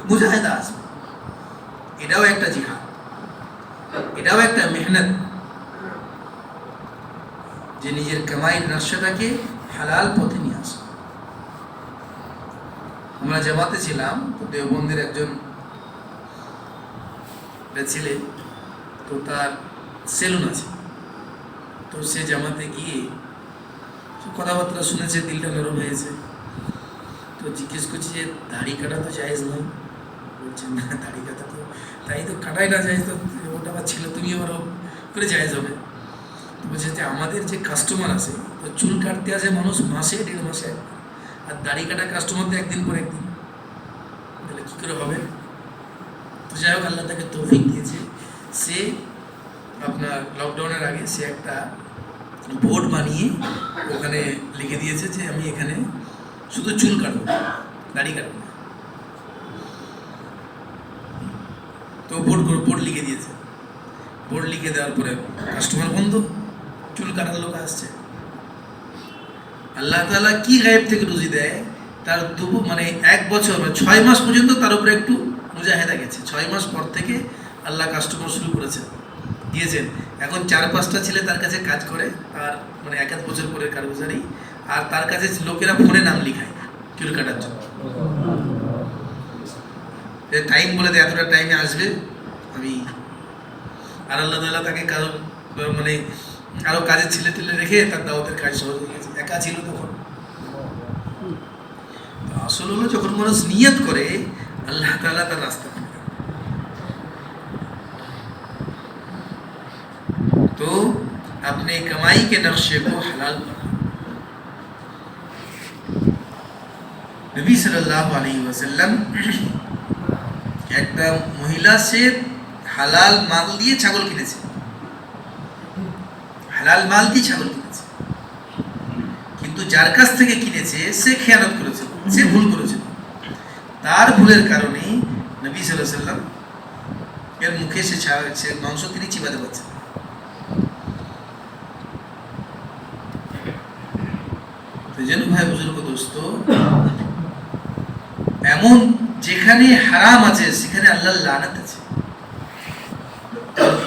মুজাহিদা আসবে। এটাও একটা জিহাদ, এটাও একটা মেহনত, যে নিজের কামাইয়ের নকশাটাকে হালাল পথে নিয়ে আসে। আমরা জামাতে ছিলাম, তো দেওবন্দের একজন ছেলে, তো তার সেলুন আছে, তো সে জামাতে গিয়ে কথাবার্তা শুনেছে, দিলটা নরম হয়েছে, তো জিজ্ঞেস করছি যে দাড়ি কাটা তো জায়েজ নয়। বলছেন না, দাড়ি কাটা তো তাই তো কাটাই না জায়েজ, তো ওটা আবার ছিল, তুমি আবার করে জায়েজ হবে। তো বলছে যে আমাদের যে কাস্টমার আছে, তো চুল কাটতে আসে মানুষ মাসে 1.5 মাসে একবার, আর দাড়ি কাটা কাস্টমার তো একদিন পর একদিন, তাহলে কী করে হবে? তো যাই হোক, আল্লাহ তাকে তৌফিক দিয়েছে। সে আপনার লকডাউনের আগে সে একটা বোর্ড বানিয়ে ওখানে লিখে দিয়েছে যে আমি এখানে শুধু চুল কাটবো, দাড়ি কাটবো না। তো বোর্ড লিখে দিয়েছে। বোর্ড লিখে দেওয়ার পরে কাস্টমার বন্ধ, চুল কাটার লোক আসছে। আল্লাহ তাআলা কি গায়েব থেকে রুজি দেয়, তার মানে 1 বছর 6 মাস পর্যন্ত তার উপরে একটু মুজাহিদা গেছে। 6 মাস পর থেকে আল্লাহ কাস্টমার শুরু করেছেন, দিয়েছেন। এখন 4-5টা ছেলে তার কাছে কাজ করে, আর মানে 1-1 বছর পরে কারগুজারি, আর তার কাছে লোকেরা ফোনে নাম লিখায় চুল কাটার জন্য। টাইম বলে দেয়, এতটা টাইমে আসবে আমি। আর আল্লাহ তাআলা তাকে কারো মানে আরো কাজের ছেলে টেলে রেখে তার দাওয়াতের কাজ সহজ হয়ে গেছে। একা ছিল তখন। আসল হলো যখন মানুষ নিয়ত করে, আল্লাহ তাআলা তার রাস্তা খুলে দেন। তো अपने कमाई के नक्शे को हलाल बनाओ। नबी सल्लल्लाहु अलैहि वसल्लम একটা মহিলা সে হালাল মাল দিয়ে ছাগল কিনেছে, হালাল মাল দিয়ে ছাগল কিনেছে, কিন্তু যার কাছ থেকে কিনেছে সে খেয়ানত করেছে, সে ভুল করেছে। তার ভুলের কারণে নবী সাল্লাল্লাহু আলাইহি ওয়াসাল্লাম এর মুখে সে মাংস তিনি চিবাতে পারছেন। তো যেন ভাই বুজুর্গ দোস্ত, এমন যেখানে হারাম আছে সেখানে আল্লাহর লানত আছে।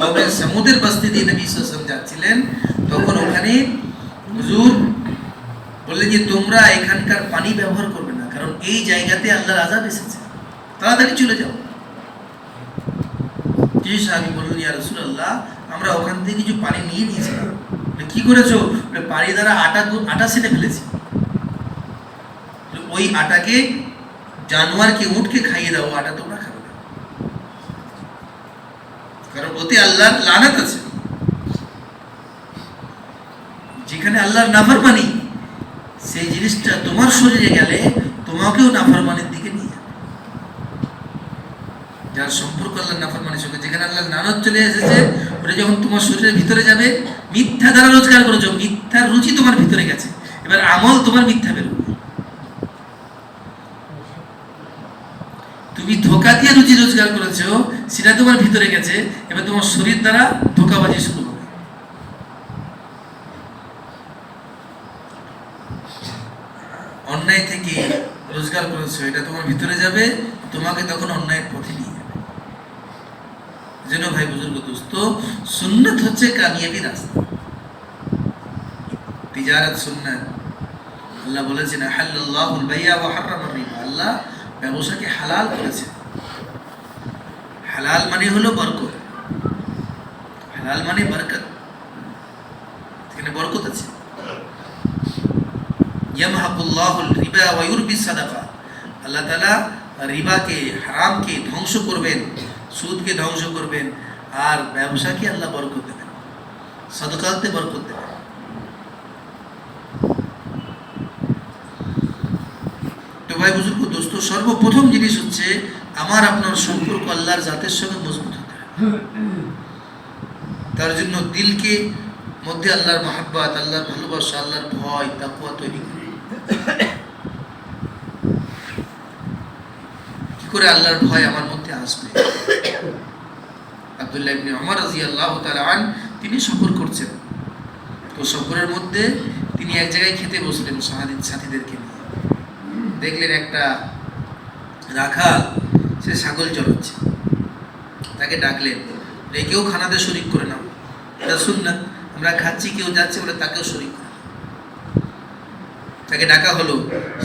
তবে সমুদ্রের বস্তি দিয়ে নবী সাল্লাল্লাহু আলাইহি ওয়াসাল্লাম যাচ্ছিলেন, তখন ওখানে হুজুর বললেন যে তোমরা এখানকার পানি ব্যবহার করবে না, কারণ এই জায়গাতে আল্লাহর আযাব এসেছে, তাড়াতাড়ি চলে যাও। কিছু সাহাবী বললেন, ইয়া রাসূলুল্লাহ, আমরা ওখান থেকে কিছু পানি নিয়ে নিয়েছিলাম। কি করেছো? পানি দ্বারা আটা ছেনে ফেলেছি। ওই আটাকে জানোয়ারকে, উটকে খাইয়ে দাও, আটা তোমরা খাবে না, কারণ ওতে আল্লাহর লানত আছে। যেখানে আল্লাহর নাফরমানি, সেই জিনিসটা তোমার শরীরে গেলে তোমাকেও নাফরমানির দিকে নিয়ে যাবে। যার সম্পর্ক আল্লাহর নাফরমানির সঙ্গে, যেখানে আল্লাহর লানত চলে এসেছে, ওটা যখন তোমার শরীরের ভিতরে যাবে, মিথ্যা দ্বারা রোজগার করেছো, মিথ্যার রুচি তোমার ভিতরে গেছে, এবার আমল তোমার মিথ্যা বেরোবে। তুমি ধোঁকা দিয়ে রুচি রোজগার করেছো, সেটা তোমার ভিতরে গেছে, এবার তোমার শরীর দ্বারা ধোঁকাবাজি শুরু হবে। অন্যায় থেকে রোজগার করেছো, এটা তোমার ভিতরে যাবে, তোমাকে তখন অন্যায়ের পথে নিয়ে যাবে। যেন ভাই বুজুর্গ দোস্ত, সুন্নাত হচ্ছে কামিয়াবি রাস্তা। তিজারত সুন্নাত, আল্লাহ বলেছেন আহাল্লাল্লাহুল বাই'a ওয়া হাররামার রিবা, আল্লাহ ব্যবসাকে হালাল করেছেন। হালাল মানে হলো বরকত, হালাল মানে বরকত, এখানে বরকত আছে। ইয়ামহাকুল্লাহুল রিবা ওয়া ইউরবিস সাদাকা, আল্লাহ তাআলা রিবাকে, হারামকে ধ্বংস করবেন, সুদকে ধ্বংস করবেন, আর ব্যবসাকে আল্লাহ বরকত দেবেন, সাদাকাতে বরকত দেবেন। তো ভাই বুজুর্গ দোস্ত, সর্বপ্রথম জিনিস হচ্ছে আমার আপনার সম্পর্ক আল্লাহর জাতের সঙ্গে মজবুত হতে হবে। তার জন্য দিলকে মধ্যে আল্লাহর মহাব্বত, আল্লাহর ভালোবাসা, আল্লাহর ভয়, তাকওয়া তৈরি করি। কি করে আল্লাহর ভয় আমার মধ্যে আসবে? আব্দুল্লাহ ইবনে ওমর রাদিয়াল্লাহু তাআলা আন তিনি সফর করছেন। তো সফরের মধ্যে তিনি এক জায়গায় খেতে বসলেন সাথীদেরকে নিয়ে। দেখলেন একটা রাখাল সে ছাগল চড়াচ্ছে, তাকে ডাকলেন, কেউ খানাতে শরীক করে নাও, এটা সুন্নাত, আমরা খাচ্ছি, কেউ যাচ্ছে বলে তাকেও শরীক করে। তাকে ডাকা হলো,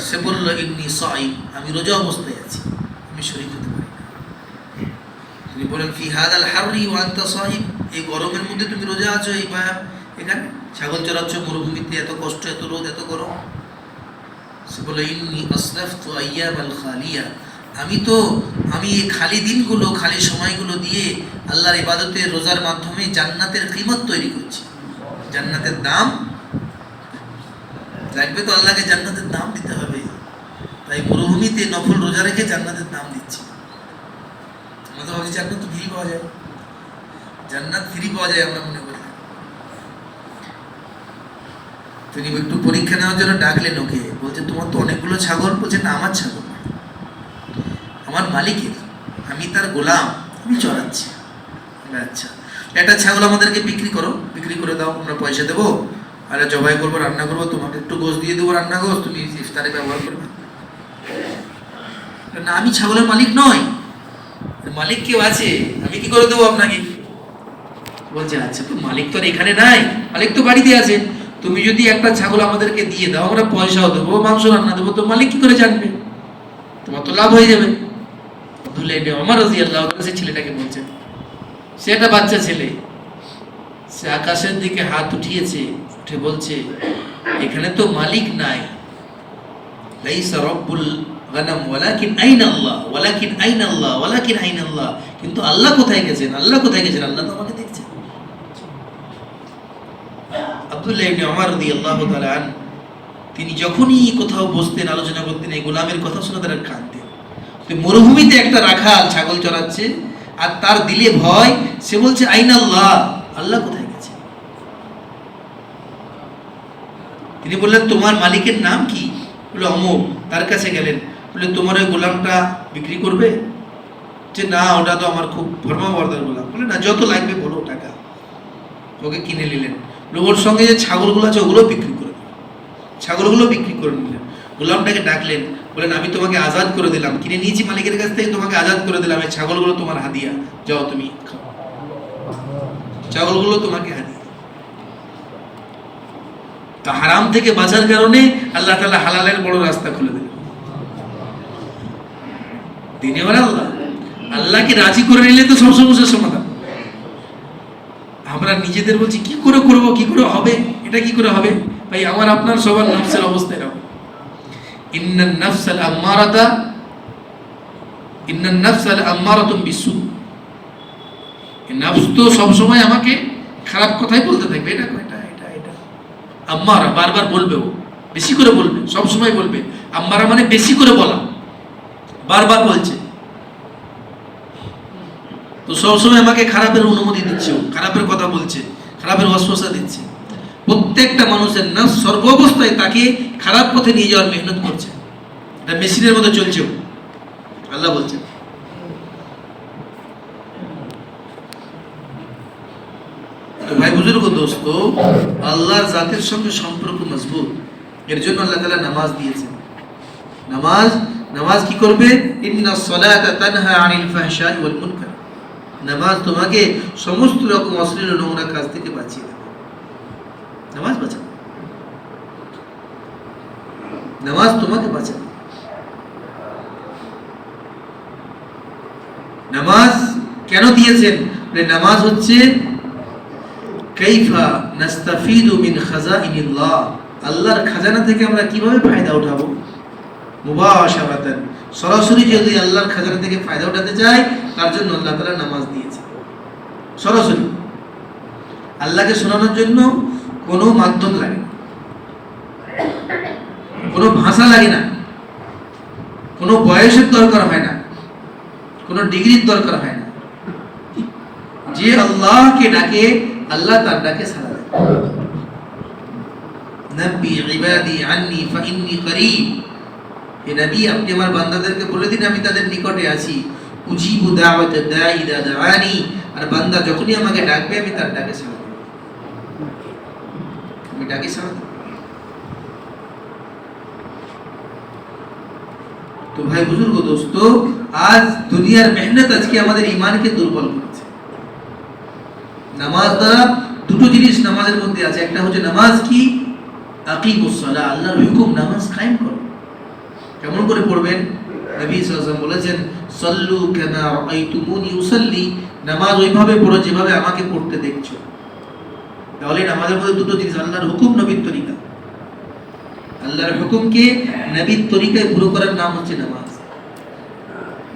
সে বলল ইন্নী সাঈম, আমি রোজা অবস্থায় আছি, আমি শরীক হতে পারি না। তিনি বলেন ফি হাদাল হাররি ওয়া আনতা সাঈম, এই গরমের মধ্যে তুমি রোজা আছো, এই এখানে ছাগল চড়াচ্ছ মরুভূমিতে, এত কষ্ট, এত রোদ, এত গরম। সে বলে ইন্নী আসরাফতু আইয়ামাল খালিয়া, আমি এই খালি দিনগুলো, খালি সময়গুলো দিয়ে আল্লাহর ইবাদতের, রোজার মাধ্যমে জান্নাতের কিমত তৈরি করছি, জান্নাতের দাম লাগবে, তো আল্লাহকে জান্নাতের দাম দিতে হবে। তাই মরুভূমিতে নফল রোজা রেখে জান্নাতের দাম দিচ্ছি। আমরা তো ভাবছি জান্নাত ফ্রি পাওয়া যায়, জান্নাত ফ্রি পাওয়া যায় আমরা মনে করি। তিনি একটু পরীক্ষা নেওয়ার জন্য ডাকলেন ওকে, বলছে তোমার তো অনেকগুলো ছাগল। বলছে না, আমার ছাগল, আমার মালিকের, আমি তার গোলাম, আমি চড়াচ্ছি। আচ্ছা, একটা ছাগল আমাদেরকে বিক্রি করো, বিক্রি করে দাও, আমরা পয়সা দেবো, আর জবাই করবো, রান্না করবো, তোমাকে একটু গোশ দিয়ে দেবো, রান্না গোশ, তুমি ইফতারে ব্যবহার করবে। না, আমি ছাগলের মালিক নয়, মালিক কেউ আছে, আমি কি করে দেবো আপনাকে? বলছে আচ্ছা, তো মালিক তো আর এখানে নাই, মালিক তো বাড়িতে আছে, তুমি যদি একটা ছাগল আমাদেরকে দিয়ে দাও, আমরা পয়সাও দেবো, মাংস রান্না দেবো, তো মালিক কি করে জানবে? তোমার তো লাভ হয়ে যাবে। আব্দুল্লাহ ইবনে ওমর রাদিয়াল্লাহু তাআলা সেই ছেলেটাকে বলছেন, সে একটা বাচ্চা ছেলে, সে আকাশের দিকে হাত উঠিয়েছে, উঠে বলছে এখানে তো মালিক নাই, লাইসা রব্বুল গানাম ওয়ালাকিন আইনা আল্লাহ, ওয়ালাকিন আইনা আল্লাহ, ওয়ালাকিন আইনা আল্লাহ, কিন্তু আল্লাহ কোথায় গেছেন, আল্লাহ কোথায় গেছেন? আল্লাহ তো আমাকে দেখছেন। আব্দুল্লাহ ইবনে ওমর রাদিয়াল্লাহু তাআলা আন তিনি যখনই কোথাও বসতেন, আলোচনা করতেন, এই গোলামের কথা শুনে তারা কাঁদতেন। মরুভূমিতে একটা রাখাল ছাগল চড়াচ্ছে, আর তার দিলে ভয়, সে বলছে আইনা আল্লাহ, আল্লাহ কোথায় গেছে? তিনি বললেন তোমার মালিকের নাম কি? বলে অমুক। তার কাছে গেলেন, বলে তোমার ওই গোলামটা বিক্রি করবে? যে না, ওটা তো আমার খুব ধর্মবর্দার গোলাম। বলে না, যত লাগবে বলো টাকা। ওকে কিনে নিলেন, ওর সঙ্গে যে ছাগলগুলো আছে ওগুলো বিক্রি করে দিলেন, ছাগলগুলো বিক্রি করে নিলেন। গোলামটাকে ডাকলেন, বলেন আমি তোমাকে আজাদ করে দিলাম, কিনে নিয়েছি মালিকের কাছ থেকে, তোমাকে আজাদ করে দিলাম, এই ছাগলগুলো তোমার হাদিয়া, যাও তুমি খাও, ছাগলগুলো তোমাকে হাদিয়া। তা হারাম থেকে বাঁচার কারণে আল্লাহ তাআলা হালালের বড় রাস্তা খুলে দিলেন। দিনে বেলা আল্লাহকে রাজি করে নিলে তো সব সমস্যার সমাধান। আমরা নিজেদের বলছি কি করে করব, কি করে হবে, এটা কি করে হবে? ভাই আমার আপনার সবার নফসের অবস্থা এরকম। ইন্নান নাফসাল আম্মারাতুন বিসু, নফস তো সব সময় আমাকে খারাপ কথাই বলতে থাকবে, এটা এটা এটা এটা আম্মারা, বারবার বলবে, ও বেশি করে বলবে, সব সময় বলবে। আম্মারা মানে বেশি করে বলা, বারবার বলছে, তো সবসময় আমাকে খারাপের অনুমতি দিচ্ছে, খারাপের কথা বলছে, খারাপের ওয়াসওয়াসা দিচ্ছে। প্রত্যেকটা মানুষের নফস সর্ব অবস্থায় তাকে খারাপ পথে নিয়ে যাওয়ার মেহনত করছে, এটা মেশিনের মতো চলছে, আল্লাহ বলছেন। তো ভাই বুজুর্গ দোস্ত, আল্লাহর জাতের সঙ্গে সম্পর্ক মজবুত, এর জন্য আল্লাহ তাআলা নামাজ দিয়েছেন। নামাজ কি করবে? ইন্নাস সালাতা তানহা আনিল ফাহশাই ওয়াল মুনকার, নামাজ তোমাকে সমস্ত রকম অশ্লীল ও নোংরা কাজ থেকে বাঁচিয়ে দেবে। নামাজ বাঁচাবে। নামাজ তোমাকে বাঁচাবে। নামাজ কেন দিয়েছেন? নামাজ হচ্ছে কাইফা নাস্তাফিদু মিন খাজাইনিল্লাহ, আল্লাহর খাজানা থেকে আমরা কিভাবে ফায়দা উঠাবো। মুবাশারাতান, সরাসরি যদি আল্লাহর খাজানা থেকে ফায়দা উঠাতে চাই, তার জন্য আল্লাহ তাআলা নামাজ দিয়েছে। সরাসরি আল্লাহকে শোনানোর জন্য কোনো মাধ্যম লাগে না, কোনো ভাষা লাগে না, কোনো বয়সের দরকার হয় না, কোনো ডিগ্রির দরকার হয় না। যে আল্লাহকে ডাকে, আল্লাহ তার ডাকে সাড়া দেয়। নব্বি ইবাদি আন্নি ফাইন্নী করিব, হে নবী আপনি আমার বান্দাদেরকে বলে দিন আমি তাদের নিকটে আছি। উজিবু দাওয়াত দাঈ ইযা দাআনি, আর বান্দা যখনই আমাকে ডাকবে আমি তার ডাকে সাড়া দেব। আমি ডাকে সাড়া দেব। তো ভাই বুজুর্গ দোস্ত, আজ দুনিয়ার মেহনত আজকে আমাদের ঈমানকে দুর্বল করেছে। নামাজ দ্বারা দুটো জিনিস নামাজের মধ্যে আছে, একটা হচ্ছে নামাজ কি আকিমুস সালাহ, আল্লাহর হুকুম নামাজ কায়েম করো। কেমন করে পড়বেন? নবী সাল্লাল্লাহু আলাইহি ওয়াসাল্লাম বলেছেন সাল্লু কামা রাআইতুমুনি উসাল্লি, নামাজ ওইভাবে পড়ো যেভাবে আমাকে পড়তে দেখছো। তাহলে নামাজের মধ্যে দুটো জিনিস, আল্লাহর হুকুম, নবীর তরিকা। আল্লাহর হুকুমকে নবীর তরিকায় পুরো করার নাম হচ্ছে নামাজ।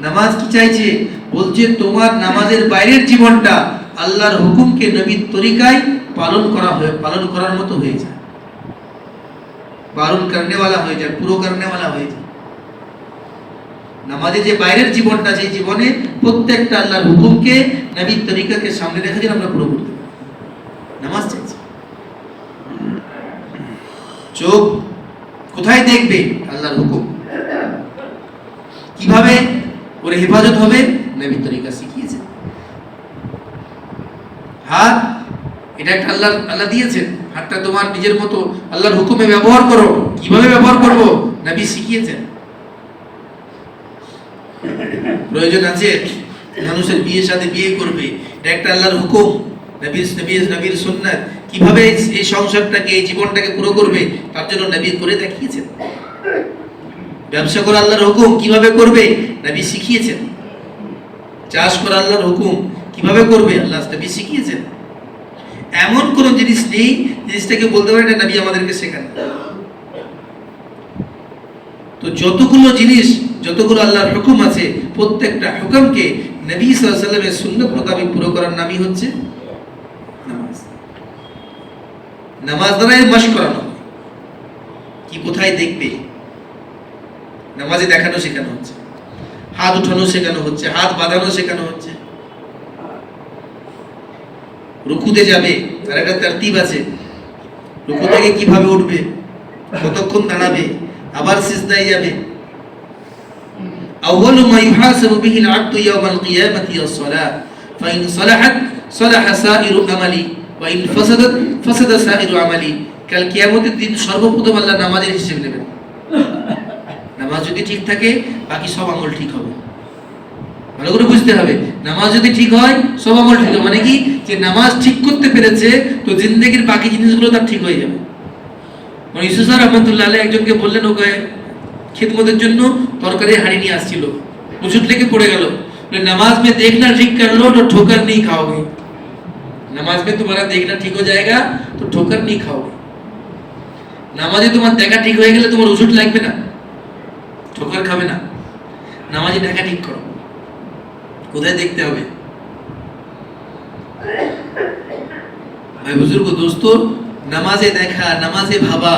নামাজ কি চাইছে? বলছে তোমার নামাজের বাইরের জীবনটা আল্লাহর হুকুমকে নবীর তরিকায় পালন করার মতো হয়ে যায়, পালন করনে वाला হয়ে যায়, পুরো করনে वाला হয়ে যায়। নামাজে যে বাইরের জীবনটা, সেই জীবনে প্রত্যেকটা আল্লাহর হুকুমকে নবীর তরিকাকে সামনে রেখে যেন আমরা পুরো করতে পারি। নামাজ চাইছে। চোখ কোথায় দেখবে? আল্লাহর হুকুম। কিভাবে ওর হেফাজত হবে? নবীর তরিকা শিখিয়েছে। হাত, এটা একটা আল্লাহ দিয়েছেন, হাতটা তোমার নিজের মতো আল্লাহর হুকুমে ব্যবহার করো। কিভাবে ব্যবহার করব? নবী শিখিয়েছেন। প্রয়োজন আছে মানুষের বিয়ের সাথে বিয়ে করবে, এটা একটা আল্লাহর হুকুম, নবীর সুন্নাত। কিভাবে এই সংসারটাকে, এই জীবনটাকে পুরো করবে, তার জন্য নবী করে দেখিয়েছেন। ব্যবসা করা আল্লাহর হুকুম, কিভাবে করবে নবী শিখিয়েছেন। চাষ করা আল্লাহর হুকুম, কিভাবে করবে আল্লাহ নবী শিখিয়েছেন। এমন কোন জিনিস নেই জিনিসটাকে বলতে পারে না নবী আমাদেরকে শেখান। তো যতগুলো জিনিস, যতগুলো আল্লাহর হুকুম আছে, প্রত্যেকটা হুকুমকে নবী সাল্লাল্লাহু আলাইহি ওয়াসাল্লামের সুন্নাত মোতাবেক পুরো করার নামই হচ্ছে নামাজ। নামাজ দ্বারা মাস করানো। কি কোথায় দেখবে? নামাজে দেখানো শেখানো হচ্ছে, হাত উঠানো শেখানো হচ্ছে, হাত বাঁধানো শেখানো হচ্ছে। রুকুতে যাবে, তার একটা তারতিব আছে। রুকু থেকে কিভাবে উঠবে, কতক্ষণ দাঁড়াবে, আবার সিজদায় যাবে। আউয়ালু মা ইউহাসাবু বিহি আল-আবদু ইয়াওমাল কিয়ামাতি আস-সালাহ, ফাইন সালাহাত সালাহা সাইরু আমালি ওয়া ইন ফাসাদাত ফাসাদা সাইরু আমালি। কাল কিয়ামতের দিন সর্বপ্রথম আল্লাহ নামাজের হিসাব নেবেন। নামাজ যদি ঠিক থাকে, বাকি সব আমল ঠিক হবে। ভালো করে বুঝতে হবে, নামাজ যদি ঠিক হয় সব আমল ঠিক হবে। মানে কি, যে নামাজ ঠিক করতে পেরেছে তো জিন্দেগির বাকি জিনিসগুলো তার ঠিক হয়ে যাবে। মানে ইউসুফ স্যার রহমতুল্লাহ আলাইহি একজনকে বললেন, ওকে খিদমতের জন্য তরকারি হাঁড়ি নিয়ে আসছিল, উজুত লেগে পড়ে গেল। नमाज में देखना ठीक कर लो तो ठोकर नहीं खाओगे। नमाज में तुम्हारा देखना ठीक हो जाएगा तो ठोकर नहीं खाओगे। নামাজে তোমার দেখা ঠিক হয়ে গেলে তোমার উজুট লাগবে না, ঠোকর খাবে না। নামাজে দেখা ঠিক করো। কোথায় দেখতে হবে? ভাই বুজুর্গ দোস্ত, নামাজে দেখা, নামাজে ভাবা।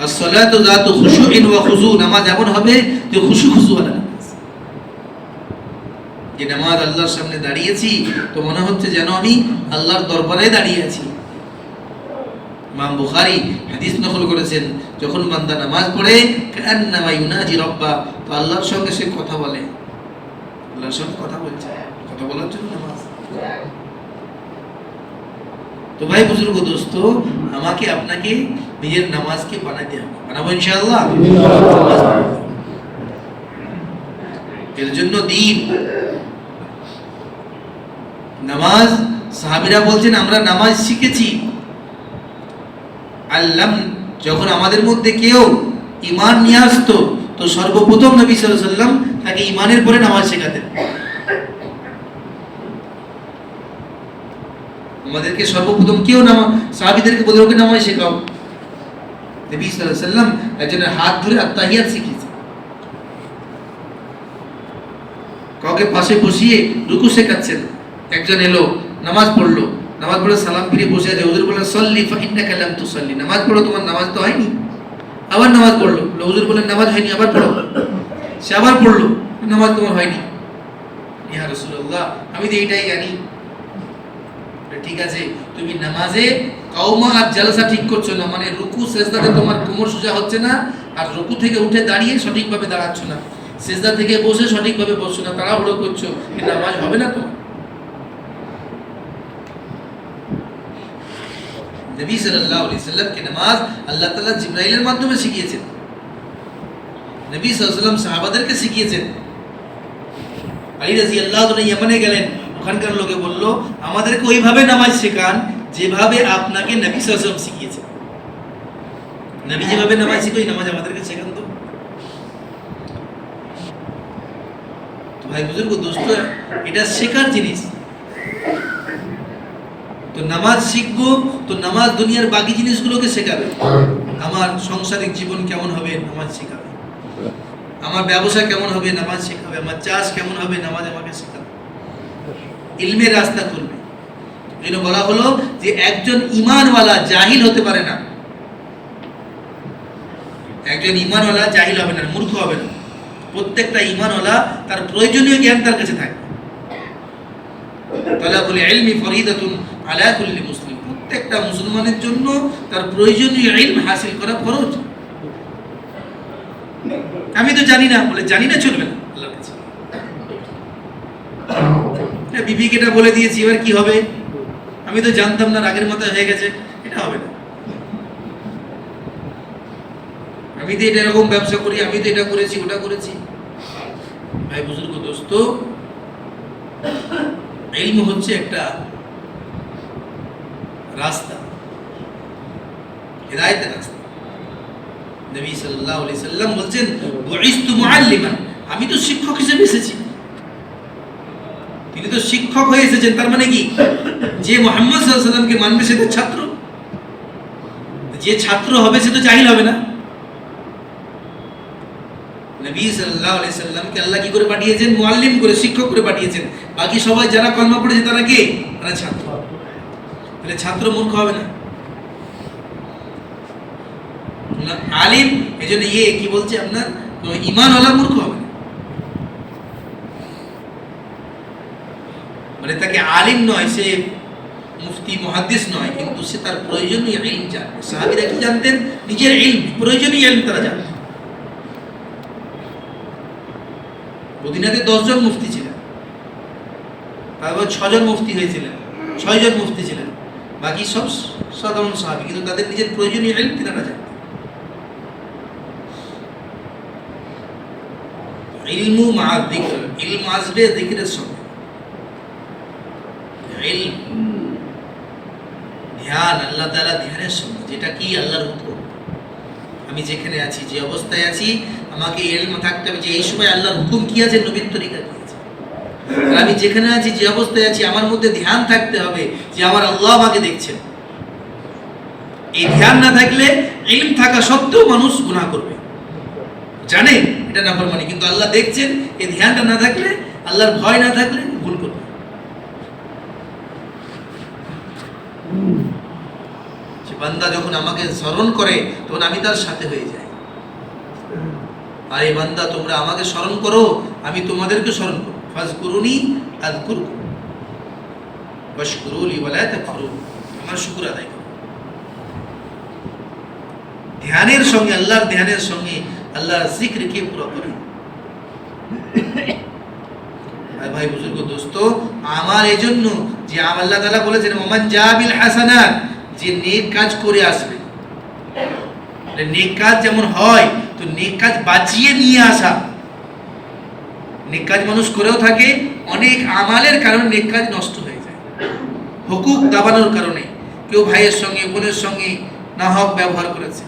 as-salatu zatu khushu'in wa khuzu, নামাজ এমন হবে যে খুশু খুশু ওয়ালা নামাজ। যে নামাজ আল্লাহর সামনে দাঁড়িয়েছি তো মনে হচ্ছে যেন আমি আল্লাহর দরবারে দাঁড়িয়ে আছি। ইমাম বুখারী হাদিস নকল করেছেন, যখন বান্দা নামাজ পড়ে কান্নামা ইউনাজি রাব্বা, তো আল্লাহর সঙ্গে সে কথা বলে, আল্লাহর সঙ্গে কথা বলছে, কথা বলার জন্য নামাজ। তো ভাই বুজুর্গ দোস্ত, আমাকে আপনাকে নিজের নামাজকে বানাতে হবে। বানাবো ইনশাআল্লাহ। এর জন্য দিন নামাজ, সাহাবীরা বলছেন আমরা নামাজ শিখেছি। আল্লাম, যখন আমাদের মধ্যে কেউ ইমান নিয়ে আসতো, তো সর্বপ্রথম নবী সাল্লাল্লাহু আলাইহি ওয়াসাল্লাম তাকে ইমানের পরে নামাজ শেখাতেন। আমাদেরকে সর্বপ্রথম কেউ সাহাবীদেরকে বলে ওকে নামাজ শেখাও। নবী সাল্লাল্লাহু আলাইহি ওয়াসাল্লাম একজনের হাত ধরে আত্তাহিয়াত শিখিয়েছেন, কাউকে পাশে বসিয়ে রুকু শেখাচ্ছেন। একজন এলো, নামাজ পড়লো, নামাজ পড়ে সালাম ফিরে বসে আছে, হুজুর বললেন সল্লি ফাইন্নাকা লাম তুসাল্লি, নামাজ পড়ো, তোমার নামাজ তো হয়নি। আবার নামাজ পড়লো, হুজুর বললেন নামাজ হয়নি, আবার পড়ো। সে আবার পড়লো, নামাজ তোমার হয়নি। ইয়া রাসূলুল্লাহ, আমি তো এইটাই জানি। ঠিক আছে, তুমি নামাজে কাওমা আর জালসা ঠিক করছো না, মানে রুকু সেজদাতে তোমার কোমর সোজা হচ্ছে না, আর রুকু থেকে উঠে দাঁড়িয়ে সঠিকভাবে দাঁড়াচ্ছ না, সেজদা থেকে বসে সঠিকভাবে বসছো না, তাড়াহুড়ো করছো, এই নামাজ হবে না তোমার। নবী সাল্লাল্লাহু আলাইহি সাল্লামকে নামাজ আল্লাহ তাআলা জিবরাইলের মাধ্যমে শিখিয়েছেন। নবী সাল্লাল্লাহু আলাইহি সাল্লাম সাহাবাদেরকে শিখিয়েছেন। আলী রাদিয়াল্লাহু আনহু ইয়ামানে গেলেন, ওখানকার লোকে বলল আমাদেরকে ওইভাবে নামাজ শেখান যেভাবে আপনাকে নবী সাল্লাল্লাহু আলাইহি ওয়াসাল্লাম শিখিয়েছেন। নবী যেভাবে নামাজ শিখায় নামাজ আমাদেরকে শেখান। তো ভাই বুজুর্গ দোস্ত, এটা শেখার জিনিস। তো নামাজ শিখবো, তো নামাজ দুনিয়ার বাকি জিনিসগুলোকে শেখাবে। আমার সাংসারিক জীবন কেমন হবে, নামাজ শেখাবে। আমার ব্যবসা কেমন হবে, নামাজ শেখাবে। আমার চাষ কেমন হবে, নামাজ আমাকে শেখাবে। ইলমের রাস্তা খুলবে। যেন বলা হলো যে একজন ঈমানওয়ালা জাহিল হতে পারে না। একজন ঈমানওয়ালা জাহিল হবে না, মূর্খ হবে না। প্রত্যেকটা ঈমানওয়ালা তার প্রয়োজনীয় জ্ঞান তার কাছে থাকে। তালাবুল ইলমি ফরিদাতুন আলা কুল্লি মুসলিম, প্রত্যেকটা মুসলমানের জন্য তার প্রয়োজনীয় ইলম হাসিল করা ফরজ। আমি তো জানি না বলে জানি না চলবে না আল্লাহর কাছে। বিবিকে এটা বলে দিয়েছি, এবার কি হবে, আমি তো জানতাম না, রাগের মাথায় হয়ে গেছে, এটা হবে না। আমি তো এটা এরকম ব্যবসা করি, আমি তো এটা করেছি, ওটা করেছি। ভাই বুজুর্গ দোস্ত, ইলম হচ্ছে একটা রাস্তা, হিদায়াতের রাস্তা। নবী সাল্লাল্লাহু আলাইহি সাল্লাম বলছেন বুইস্তু মুআল্লিমান, আমি তো শিক্ষক হিসেবে এসেছি। তিনি তো শিক্ষক হয়ে এসেছেন, তার মানে কি যে মুহাম্মদ সাল্লাল্লাহু আলাইহি সাল্লামকে মানবে সে তো ছাত্র। যে ছাত্র হবে সে তো জাহিল হবে না। নবী সাল্লাল্লাহু আলাইহি সাল্লামকে আল্লাহ কি করে পাঠিয়েছেন? মুআল্লিম করে, শিক্ষক করে পাঠিয়েছেন। বাকি সবাই যারা কলমা পড়েছে তারা কে? তারা ছাত্র। তাহলে ছাত্র মূর্খ হবে না, আলিম। এজন্য কি বলছে আপনার ঈমানওয়ালা মূর্খ হবে না। মানে তাকে আলিম নয়, সে মুফতি মুহাদ্দিস নয়, কিন্তু সে তার প্রয়োজনীয় ইলম জানবে। সাহাবীরা কি জানতেন? নিজের ইলম, প্রয়োজনীয় ইলম তারা জানতেন। মদিনাতে 10 জন মুফতি ছিলেন, তারপর 6 জন মুফতি হয়েছিলেন, 6 জন মুফতি ছিলেন, বাকি সব সাধারণ সাহাবী, কিন্তু তাদের নিজের প্রয়োজনীয় ইলম তারা জানতেন। ইলমু মা যিকর, ইলম আসবে যিকরের সঙ্গে। ইলম ধ্যান, আল্লাহ তাআলা ধ্যানের সঙ্গে, যেটা কি আল্লাহর হুকুম। আমি যেখানে আছি, যে অবস্থায় আছি, আমাকে ইলম থাকতে হবে যে এই সময় আল্লাহর হুকুম কি আছে, নবীর তরিকা কি আছে। আর আমি যেখানে আছি, যে অবস্থায় আছি, আমার মধ্যে ধ্যান থাকতে হবে যে আমার আল্লাহ আমাকে দেখছেন। এই ধ্যান না থাকলে, ইলম থাকা সত্ত্বেও মানুষ গুনাহ করবে, জানে এটা নাফরমানি, কিন্তু আল্লাহ দেখছেন। এই ধ্যানটা না থাকলে, আল্লাহর ভয় না থাকলে ভুল করবে। সে বান্দা যখন আমাকে স্মরণ করে, তখন আমি তার সাথে হয়ে যাই। আর এই বান্দা, তোমরা আমাকে স্মরণ করো, আমি তোমাদেরকে স্মরণ করব। ফাজকুরুনি আযকুরকুম ওয়াশকুরুলি ওয়ালা তাকফুরুন, আমার শুকর আদায় করো। ধ্যানের সঙ্গে, আল্লাহর ধ্যানের সঙ্গে আল্লাহর জিকিরকে পুরো করে। ভাই বুজুর্গ দোস্ত, আমার এজন্য যে আল্লাহ তাআলা বলেছেন ওমান জাবিল হাসানাত, যে নেক কাজ করে আসবে। নেক কাজ যেমন হয়, তো নেক কাজ বাঁচিয়ে নিয়ে আসা। নেক কাজ মানুষ করেও থাকে, অনেক আমালের কারণে নেক কাজ নষ্ট হয়ে যায়। হুকুক দাবানোর কারণে, কেউ ভাইয়ের সঙ্গে, বোনের সঙ্গে নাহক ব্যবহার করেছে,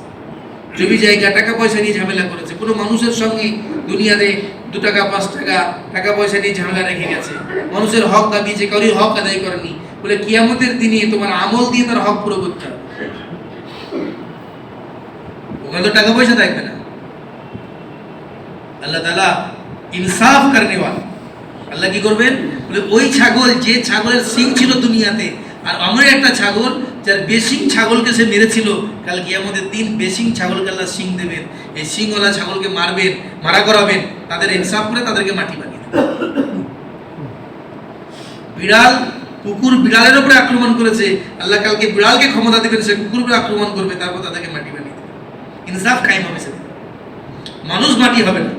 জমি জায়গা টাকা পয়সা নিয়ে ঝামেলা করেছে, কোনো মানুষের সঙ্গে দুনিয়াতে 2 টাকা 5 টাকা টাকা পয়সা নিয়ে ঝামেলা রেখে গেছে, মানুষের হক দাবিয়েছে, কারোর হক আদায় করেনি, বলে কিয়ামতের দিনে তোমার আমল দিয়ে তার হক পুরো করতে হবে। ওখানে তো টাকা পয়সা থাকবে না। আল্লাহ তাআলা ইনসাফ করনে ওয়ালা, আল্লাহ কি করবেন, বলে ওই ছাগল যে ছাগলের সিং ছিল দুনিয়াতে, আর আমার একটা ছাগল যার বেশিং ছাগলকে সে মেরেছিল, কাল কিয়ামতের দিন বেশিং ছাগলকে আল্লাহ সিং দেবেন, এই সিংওয়ালা ছাগলকে মারবেন, মারা করাবেন, তাদের ইনসাফ করে তাদেরকে মাটি বানিয়ে দেবেন। বিড়াল কুকুর বিড়ালের উপরে আক্রমণ করেছে, আল্লাহ কালকে বিড়ালকে ক্ষমতা দেবেন, সে কুকুর উপরে আক্রমণ করবে, তারপর তাদেরকে মাটি বানিয়ে দেবেন। ইনসাফ কায়েম হবে সেদিন, মানুষ মাটি হবে না।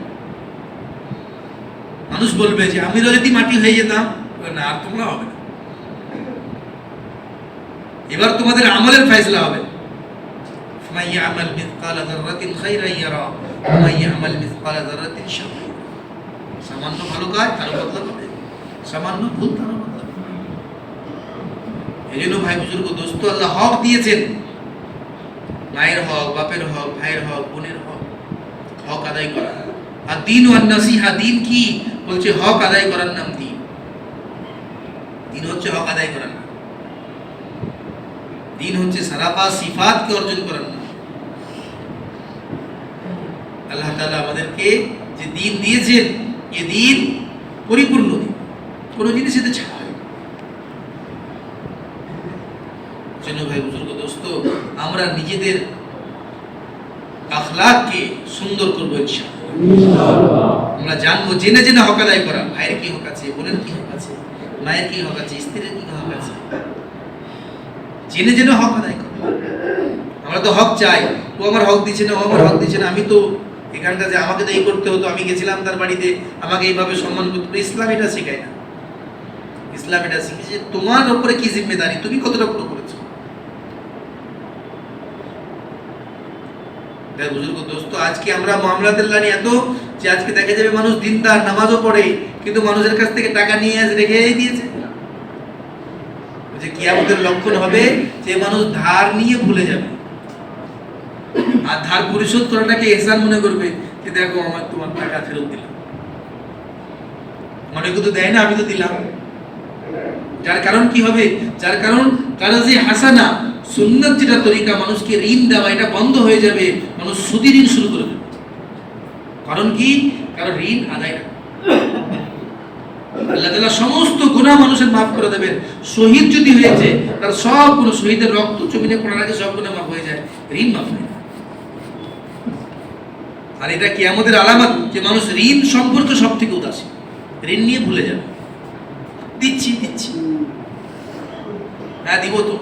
মানুষ বলবে যে আমি যদি মাটি হয়ে যেতাম, না আর তোমরা হবে না, এবার তোমাদের আমলের ফয়সালা হবে। ফামান ইয়ামাল মিসকালা যাররাতিন খায়রান ইয়ারা ওয়া মান ইয়ামাল মিসকালা যাররাতিন শাররান ইয়ারা। সামান্য ভালো কাজ তার বদলা পাবে, সামান্য ভুল তার বদলা পাবে। এজন্য ভাই বুজুর্গ দোস্ত, আল্লাহ হক দিয়েছেন, মায়ের হক, বাপের হক, ভাইয়ের হক, বোনের হক, হক আদায় করা। আর দিন ওয়ান নাসিহা, দিন কি বলছে, হক আদায় করার নাম দিন। দিন হচ্ছে হক আদায় করার নাম, দিন হচ্ছে সারাফা সিফাতকে অর্জন করার নাম। আল্লাহ তাআলা আমাদেরকে যে দিন দিয়েছেন, এই দিন পরিপূর্ণ দিন, কোনো জিনিস এতে ছাড়া হয় না। জন্য ভাই বুজুর্গ দোস্ত, আমরা নিজেদের আখলাককে সুন্দর করবো ইনশাআল্লাহ। আমরা জানবো, জেনে জেনে হক আদায় করা, ভাইয়ের কি হক আছে, বোনের কি হক আছে, মায়ের কি হক আছে, স্ত্রীর কি হক আছে, জেনে জেনে হক আদায় করা। আমরা তো হক চাই, ও আমার হক দিচ্ছে না, ও আমার হক দিচ্ছে না, আমি তো এখানকার যে আমাকে তো এই করতে হতো, আমি গেছিলাম তার বাড়িতে, আমাকে এইভাবে সম্মান করতে হবে। ইসলাম এটা শেখায় না। ইসলাম এটা শিখেছে তোমার উপরে কি জিম্মেদারি, তুমি কতটা পুরো করেছো। বুজুর্গ দোস্ত, আজকে আমরা মামলাতুল্লাহ নিয়ে এত যে আজকে দেখা যাবে মানুষ দিনদার, নামাজও পড়ে, কিন্তু মানুষের কাছ থেকে টাকা নিয়ে রেখেই দিয়েছে। যে কিয়ামতের লক্ষণ হবে যে মানুষ ধার নিয়ে ভুলে যাবে, আর ধার পরিশোধ করাটাকে ইহসান মনে করবে, যে দেখো আমার তোমার টাকা ফেরত দিলাম, অনেকে তো দেয় না, আমি তো দিলাম। যার কারণ কি হবে, যার কারণ কারজে হাসানা, সুন্নাত যেটা তরিকা মানুষকে ঋণ দেওয়া, এটা বন্ধ হয়ে যাবে, মানুষ সুদি ঋণ শুরু করে দেবে। কারণ কি, কারণ ঋণ আদায় না। আল্লাহ তাআলা সমস্ত গুনাহ মানুষের মাফ করে দেবেন। শহীদ যদি হয়েছে, তার সব গুনাহ, শহীদের রক্ত জমিনে পড়ার আগে সব গুনাহ মাফ হয়ে যায়, ঋণ মাফ হয় না। আর এটা কিয়ামতের আলামত যে মানুষ ঋণ সম্পর্কে সব থেকে উদাসীন, ঋণ নিয়ে ভুলে যাবে। দিচ্ছি দিচ্ছি, হ্যাঁ দিব তো।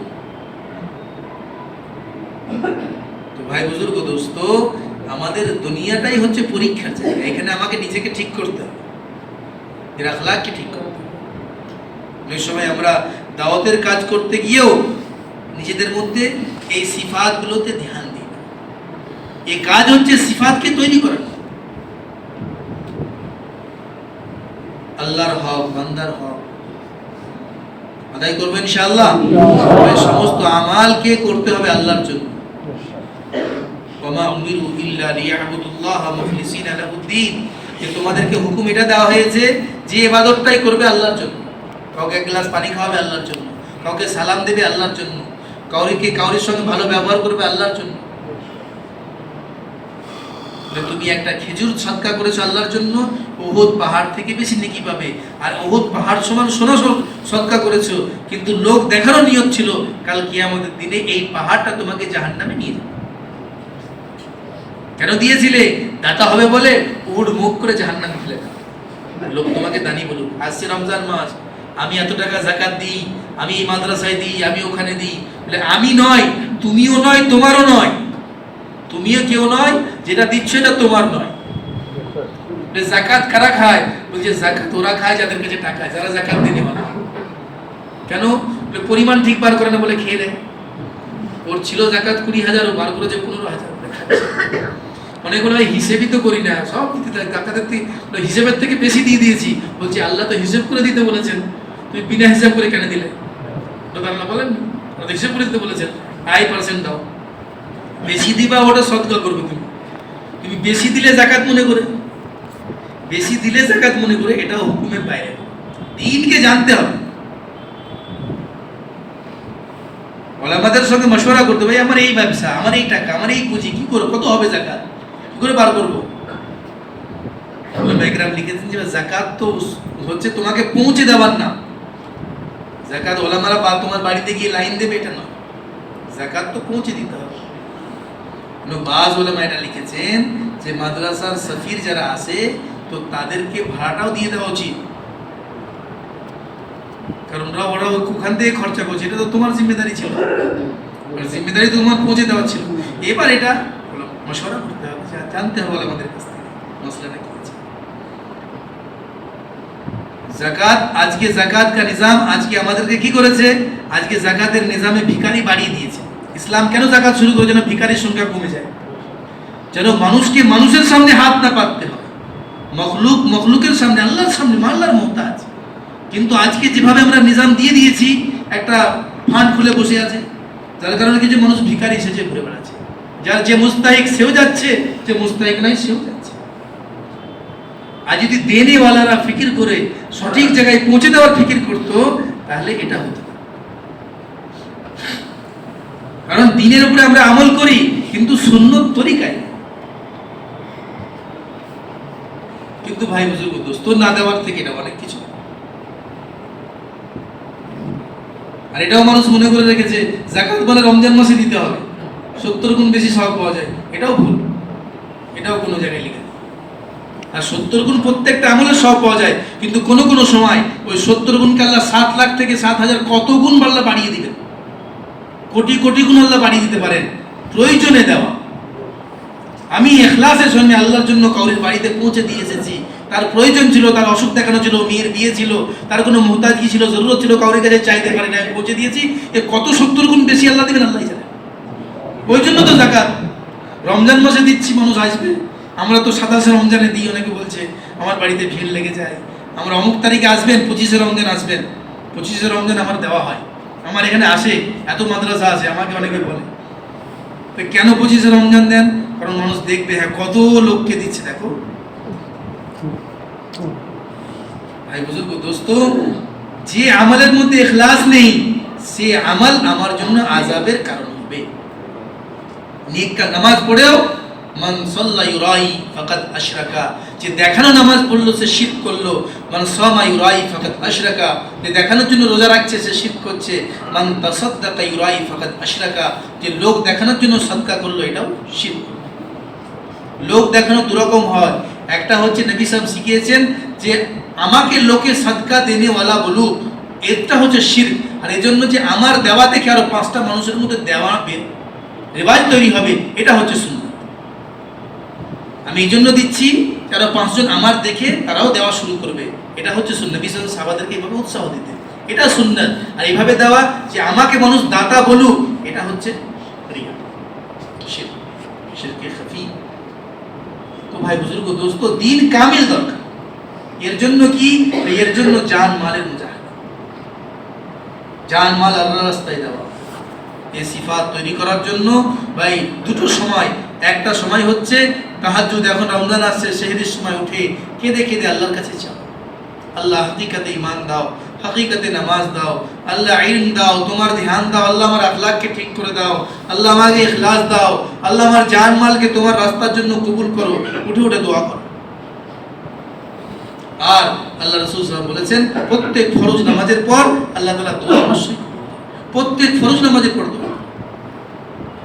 তো ভাই বুজুর্গ দোস্ত, আমাদের দুনিয়াটাই হচ্ছে পরীক্ষার জায়গা। এখানে আমাকে নিজেকে ঠিক করতে হবে, এর আখলাককে ঠিক করতে হবে। অনেক সময় আমরা দাওয়াতের কাজ করতে গিয়েও নিজেদের মধ্যে এই সিফাতগুলোতে ধ্যান দিই। এই কাজ হচ্ছে সিফাতকে তৈরি করা। আল্লাহর হক, বান্দার হক আদায় করবো ইনশাআল্লাহ। সমস্ত আমালকে করতে হবে আল্লাহর জন্য। ওয়ামা উমিরু ইল্লা লিয়াবুদুল্লাহ মুখলিসিনা লাহুদ্দিন, যে তোমাদেরকে হুকুম এটা দেওয়া হয়েছে যে ইবাদতটাই করবে আল্লাহর জন্য। কাউকে এক গ্লাস পানি খাওয়াবে আল্লাহর জন্য, কাউকে সালাম দেবে আল্লাহর জন্য, কাউরির সঙ্গে ভালো ব্যবহার করবে আল্লাহর জন্য। তুমি একটা খেজুর সদকা করেছো আল্লাহর জন্য, উহুদ পাহাড় থেকে বেশি নেকি পাবে। আর উহুদ পাহাড় সমান সোনা সদকা করেছো, কিন্তু লোক দেখারও নিয়ত ছিল কাল কিয়ামতের দিনে এই পাহাড়টা তোমাকে জাহান্নামে নিয়ে যাবে। কেন দিয়েছিলে? দাতা হবে বলে উহুদ মুখ করে জাহান্নামে ফেলে দাও। লোক তোমাকে দানি বলুক, আসছে রমজান মাস, আমি এত টাকা যাকাত দিই, আমি এই মাদ্রাসায় দিই, আমি ওখানে দিই। বলে আমি নয়, তুমিও নয়, তোমারও নয়, তুমিও কেউ নয়, যেটা দিচ্ছ এটা তোমার নয়। যাকাত কারা খায়? বলছে যাকাত ওরা খায় যাদের কাছে টাকা, যারা যাকাত দিতে পারে। কেন? পরিমাণ ঠিক বার করে না বলে খেয়ে দেয়। ওর ছিল যাকাত 20,000, ও বার করেছে 15,000। অনেক বলে হিসেবই তো করি না, সব দিতে থাকে, জাকাতের হিসেবের থেকে বেশি দিয়ে দিয়েছি। বলছি আল্লাহ তো হিসেব করে দিতে বলেছেন, তুমি বিনা হিসাব করে কেন দিলে? আল্লাহ বলেন হিসেব করে দিতে বলেছেন, 2% দাও। বেশি দিবা ওটা সদকা করবে, তুমি বেশি দিলে জাকাত মনে করে, বেশি দিলে জাকাত মনে করে, এটা হুকুমের বাইরে। দিনকে জানতে হবে, ওলামাদের সঙ্গে মশওয়ারা করতে হবে, আমার এই ব্যবসা, আমার এই টাকা, আমার এই পুঁজি, কি করে কত হবে জাকাত, কি করে বার করবো? ওলামায়ে লিখেছেন যে জাকাত তো হচ্ছে তোমাকে পৌঁছে দেওয়ার না। জাকাত ওলামারা তোমার বাড়িতে গিয়ে লাইন দেবে এটা নয়, জাকাত তো পৌঁছে দিতে হবে। বাজ ওলামায়েরা লিখেছেন যে মাদ্রাসার সফির যারা আছে তো তাদেরকে ভাড়াটাও দিয়ে দেওয়া উচিত, কারণ ওরা ওখান থেকে খরচা করছে, এটা তো তোমার জিম্মেদারি ছিল, জিম্মেদারি তো তোমার পৌঁছে দেওয়া ছিল। এবার এটা মশওয়ারা করতে হবে, জানতে হবে আমাদের কাছ থেকে মশলাটা কি আছে। জাকাত, আজকে জাকাত কা নিজাম আজকে আমাদেরকে কি করেছে, আজকে জাকাতের নিজামে ভিখারি বাড়িয়ে দিয়েছে। ইসলাম কেন জাকাত শুরু করে, যেন ভিখারির সংখ্যা কমে যায়, যেন মানুষকে মানুষের সামনে হাত না পাততে হয়, মখলুক মখলুকের সামনে, আল্লাহর সামনে, আল্লাহর মুহতাজ। কিন্তু আজকে যেভাবে আমরা নিজাম দিয়ে দিয়েছি, একটা ফান্ড খুলে বসে আছে, যার কারণে কিছু মানুষ ভিখারি সেজে ঘুরে বেড়াচ্ছে, যার যে মুস্তাহিক সেও যাচ্ছে, যে মুস্তাহিক নাই সেও যাচ্ছে। আর যদি দেনেওয়ালারা ফিকির করে সঠিক জায়গায় পৌঁছে দেওয়ার ফিকির করতো, তাহলে এটা হতো। কারণ দিনের উপরে আমরা আমল করি, কিন্তু সুন্নত তরিকায়। কিন্তু ভাই বুজুর্গ দোস্ত, না দেওয়ার থেকে এটা অনেক কিছু। আর এটাও মানুষ মনে করে রেখেছে জাকাত বলে রমজান মাসে দিতে হবে, 70 গুণ বেশি সওয়াব পাওয়া যায়। এটাও ভুল, এটাও কোনো জায়গায় লিখে। আর 70 গুণ প্রত্যেকটা আমলের সওয়াব পাওয়া যায়, কিন্তু কোনো কোনো সময় ওই 70 গুণকে আল্লাহ 7 লাখ থেকে 7,000 কত গুণ আল্লাহ বাড়িয়ে দিবেন, কোটি কোটি গুণ আল্লাহ বাড়িয়ে দিতে পারেন। প্রয়োজনে দেওয়া। আমি ইখলাসের সঙ্গে আল্লাহর জন্য কাউরির বাড়িতে পৌঁছে দিয়ে এসেছি, তার প্রয়োজন ছিল, তার অসুখ দেখানো ছিল, মেয়ের বিয়ে ছিল, তার কোনো মুহতাজি ছিল, জরুরত ছিল, কাউরির কাছে চাইতে পারি না, আমি পৌঁছে দিয়েছি। এ কত 70 গুণ বেশি আল্লাহ দিবেন আল্লাহ জানেন। ওই জন্য তো জাকাত রমজান মাসে দিচ্ছি, মানুষ আসবে। আমরা তো 27 রমজানে দিই, অনেকে বলছে আমার বাড়িতে ভিড় লেগে যায়, আমরা অমুক তারিখে আসবেন, 25 রমজান আসবেন, 25 রমজান আমার দেওয়া হয়, আমার এখানে আসে, এত মাদ্রাসা আছে, আমাকে অনেকে বলে তো কেন 25 রমজান দেন? কারণ মানুষ দেখবে হ্যাঁ কত লোককে দিচ্ছে। দেখো ভাই বুজুর্গ দোস্ত, যে আমলের মধ্যে ইখলাস নেই, সে আমল আমার জন্য আযাবের কারণ হবে। নেক নামাজ পড়েও মান সাল্লা ইউরাই ফাকাদ আশরাকা, যে দেখানো নামাজ পড়লো সে শিরক করলো। মান সামা ইউরাই ফাকাদ আশরাকা, যে দেখানোর জন্য রোজা রাখছে সে শিরক করছে। মান তাসাদদাকা ইউরাই ফাকাদ আশরাকা, যে লোক দেখানোর জন্য সদকা করলো, এটাও শিরক। লোক দেখানো দুরকম হয়, একটা হচ্ছে নবী সাহেব শিখিয়েছেন যে আমাকে লোকে সদকা দেনেওয়ালা বলুক, এটা হচ্ছে শিরক। আর এজন্য যে আমার দেওয়া দেখে আরো 5টা মানুষের মধ্যে দেওয়া রেওয়াজ তৈরি হবে, এটা হচ্ছে সুন্নাত। আমি এই জন্য দিচ্ছি কারণ 5 জন আমার দেখে তারাও দেওয়া শুরু করবে, এটা হচ্ছে সুন্নাত। নবী সাহেব সাহাবাদেরকে এইভাবে উৎসাহ দিতে, এটা সুন্নাত। আর এইভাবে দেওয়া যে আমাকে মানুষ দাতা বলুক, এটা হচ্ছে রিয়া, শিরক, শিরকে খাফি। তো ভাই বুজুর্গ দোস্ত, দিন কামিল দরকার। এর জন্য কি? এর জন্য জান মালের মুজাহিদা, জান মাল আল্লাহর রাস্তায় দেওয়া। এই সিফাত তৈরি করার জন্য ভাই দুটো সময়, একটা সময় হচ্ছে তাহাজ্জুদ, এখন রমজান আসছে, সেহরির সময় উঠে কেঁদে কেঁদে আল্লাহর কাছে চাও, আল্লাহ হাকিকাতে ঈমান দাও, হাকিকাতে নামাজ দাও, আল্লাহ ইলম দাও, তোমার ধ্যান দাও, আল্লাহ আমার আখলাককে ঠিক করে দাও, আল্লাহ আমাকে ইখলাস দাও, আল্লাহ আমার জান মালকে তোমার রাস্তার জন্য কবুল করো। উঠে উঠে দোয়া করো। আর আল্লাহ রাসূল সাল্লাল্লাহু আলাইহি ওয়াসাল্লাম বলেছেন প্রত্যেক ফরজ নামাজের পর আল্লাহ তাআলা দোয়া অবশ্যই, প্রত্যেক ফরজ নামাজের পর দোয়া।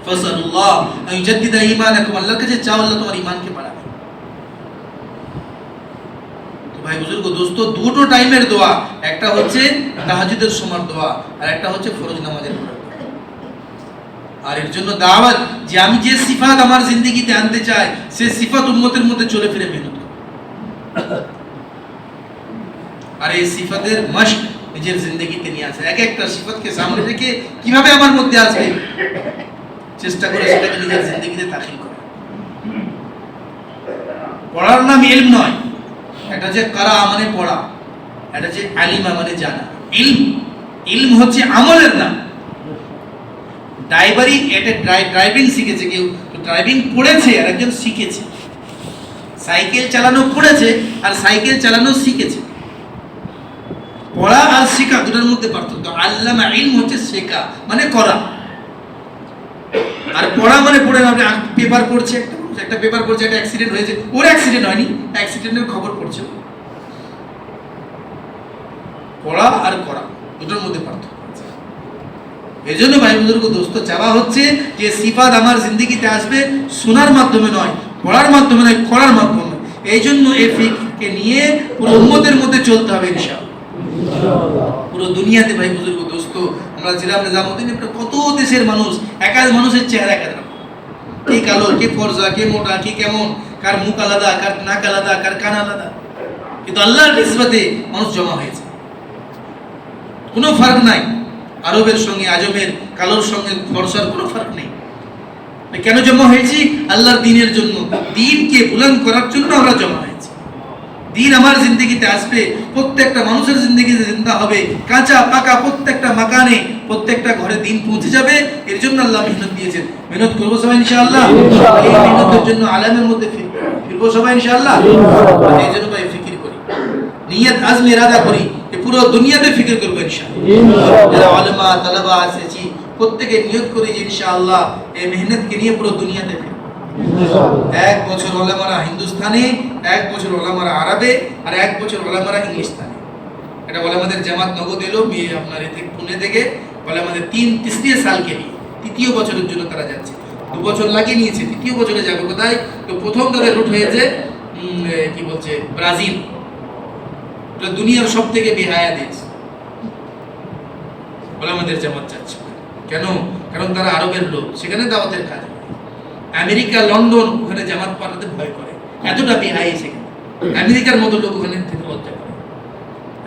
ফাসালুল্লাহ আন ইউজাদ্দিদা ঈমানাকুম, আল্লাহর কাছে চাও আল্লাহ তোমার ঈমানকে বাড়াবে। তো ভাই বুজুর্গ দোস্ত, দুটো টাইমের দোয়া, একটা হচ্ছে তাহাজ্জুদের সময় দোয়া, আর একটা হচ্ছে ফরজ নামাজের পর। আর এর জন্য দাওয়াত যে আমি যে সিফাত আমার জিন্দেগিতে আনতে চাই, সেই সিফাত উম্মতের মধ্যে চলে ফিরে মেহনত করো। আর এই সিফাতের মাশক নিজের জিন্দেগিতে নিয়ে আসে। এক একটা সিফাতকে সামনে রেখে কিভাবে আমার মধ্যে আসবে চেষ্টা করে সেটাকে নিজের জিন্দেগিতে দাখিল করা। পড়ার নাম ইলম নয়, এটা যে করা মানে পড়া, এটা যে আলিমা মানে জানা। ইলম, ইলম হচ্ছে আমলের নাম। ড্রাইভিং শিখেছে, কেউ ড্রাইভিং পড়েছে আর একজন শিখেছে। সাইকেল চালানো পড়েছে আর সাইকেল চালানো শিখেছে। পড়া আর শেখা দুটোর মধ্যে পার্থক্য। আল্লামা ইলম হচ্ছে শেখা মানে করা, আর পড়া মানে পড়ে আপনি পেপার পড়ছে, একটা পেপার পড়ছে, একটা অ্যাক্সিডেন্ট হয়েছে, ওর অ্যাক্সিডেন্ট হয়নি, অ্যাক্সিডেন্টের খবর পড়ছে। পড়া আর করা দুটোর মধ্যে পার্থক্য। এই জন্য ভাই বুজুর্গ দোস্ত, চাওয়া হচ্ছে যে সিফাত আমার জিন্দেগিতে আসবে শোনার মাধ্যমে নয়, পড়ার মাধ্যমে নয়, করার মাধ্যমে। এই জন্য এই ফিকহকে নিয়ে পুরো উম্মতের মধ্যে চলতে হবে ইনশাআল্লাহ। পুরো দুনিয়াতে ভাই বুজুর্গ দোস্ত আমরা ছিলাম নিজামুদ্দিন, কত দেশের মানুষ, এক এক মানুষের চেহারা এক এক রকম, কে কালো, কে ফর্সা, কে মোটা, কে কেমন, কার মুখ আলাদা, কার নাক আলাদা, কার কান আলাদা, কিন্তু আল্লাহর নিসবতে মানুষ জমা হয়েছে, কোনো ফার্ক নাই। আরবের সঙ্গে আজমের, কালোর সঙ্গে ফর্সার কোনো ফার্ক নেই। কেন জমা হয়েছি? আল্লাহর দ্বীনের জন্য, দ্বীনকে বুলন্দ করার জন্য আমরা জমা হয়েছি। দ্বীন আমার জিন্দগিতে আসবে, প্রত্যেকটা মানুষের জিন্দগিতে জিন্দা হবে, কাঁচা পাকা প্রত্যেকটা মাকানে, প্রত্যেকটা ঘরে দ্বীন পৌঁছে যাবে। এর জন্য আল্লাহ মেহনত দিয়েছেন। মেহনত করবো সবাই ইনশাআল্লাহ। এই মেহনতের জন্য আলেমের মধ্যে ফিরবো সবাই ইনশাআল্লাহ। এই জন্য ভাই ফিকির করি, নিয়ত আজম ইরাদা করি যে পুরো দুনিয়াতে ফিকির করবো ইনশাআল্লাহ। যারা উলামা তালাবা আছেছি প্রত্যেকে নিয়ত করি যে ইনশাআল্লাহ এই মেহনতকে নিয়ে পুরো দুনিয়াতে ফিরবো। 1 বছর ওলামারা হিন্দুস্তানে, 1 বছর ওলামারা আরবে, আর 1 বছর ওলামারা ইংলিশস্তানে। এটা ওলামাদের জামাত নগদ এলো আপনার এতে পুনে থেকে, ওলামাদের 3 সালকে নিয়ে 3য় বছরের জন্য তারা যাচ্ছে। 2 বছর লাগিয়ে নিয়েছে, 3য় বছরে যাবে কোথায়? তো প্রথম তাদের রুট হয়েছে কি বলছে ব্রাজিল, দুনিয়ার সব থেকে বেহায়া দেশ। ওলামাদের জামাত যাচ্ছে কেন? কারণ তারা আরবের লোক, সেখানে দাওয়াতের কাজ। আমেরিকা, লন্ডন, ওখানে জামাত পাঠাতে ভয় করে, এতটা বেহাই সেখানে। আমেরিকার মতো লোক ওখানে থেকে লজ্জা করে,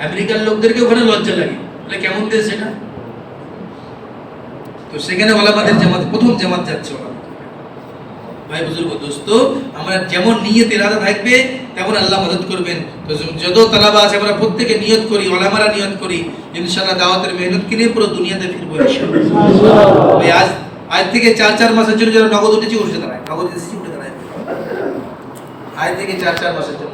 আমেরিকার লোকদেরকে ওখানে লজ্জা লাগে। তাহলে কেমন দেশ সেটা? তো সেখানে ওলামাদের জামাত, প্রথম জামাত যাচ্ছে ওলামা। ভাই বুজুর্গ দোস্ত, আমরা যেমন নিয়ত ইরাদা থাকবে তেমন আল্লাহ মদদ করবেন। তো যত তালাবা আছে আমরা প্রত্যেকে নিয়ত করি, ওলামারা নিয়ত করি ইনশাআল্লাহ দাওয়াতের মেহনত কিনে পুরো দুনিয়াতে ফিরবো ইনশাআল্লাহ। ভাই আজ থেকে 4 মাসের জন্য যারা নগদ উঠেছি উঠে দাঁড়ায়, নগদ এসেছি উঠে দাঁড়ায়, আজ থেকে 4 মাসের জন্য।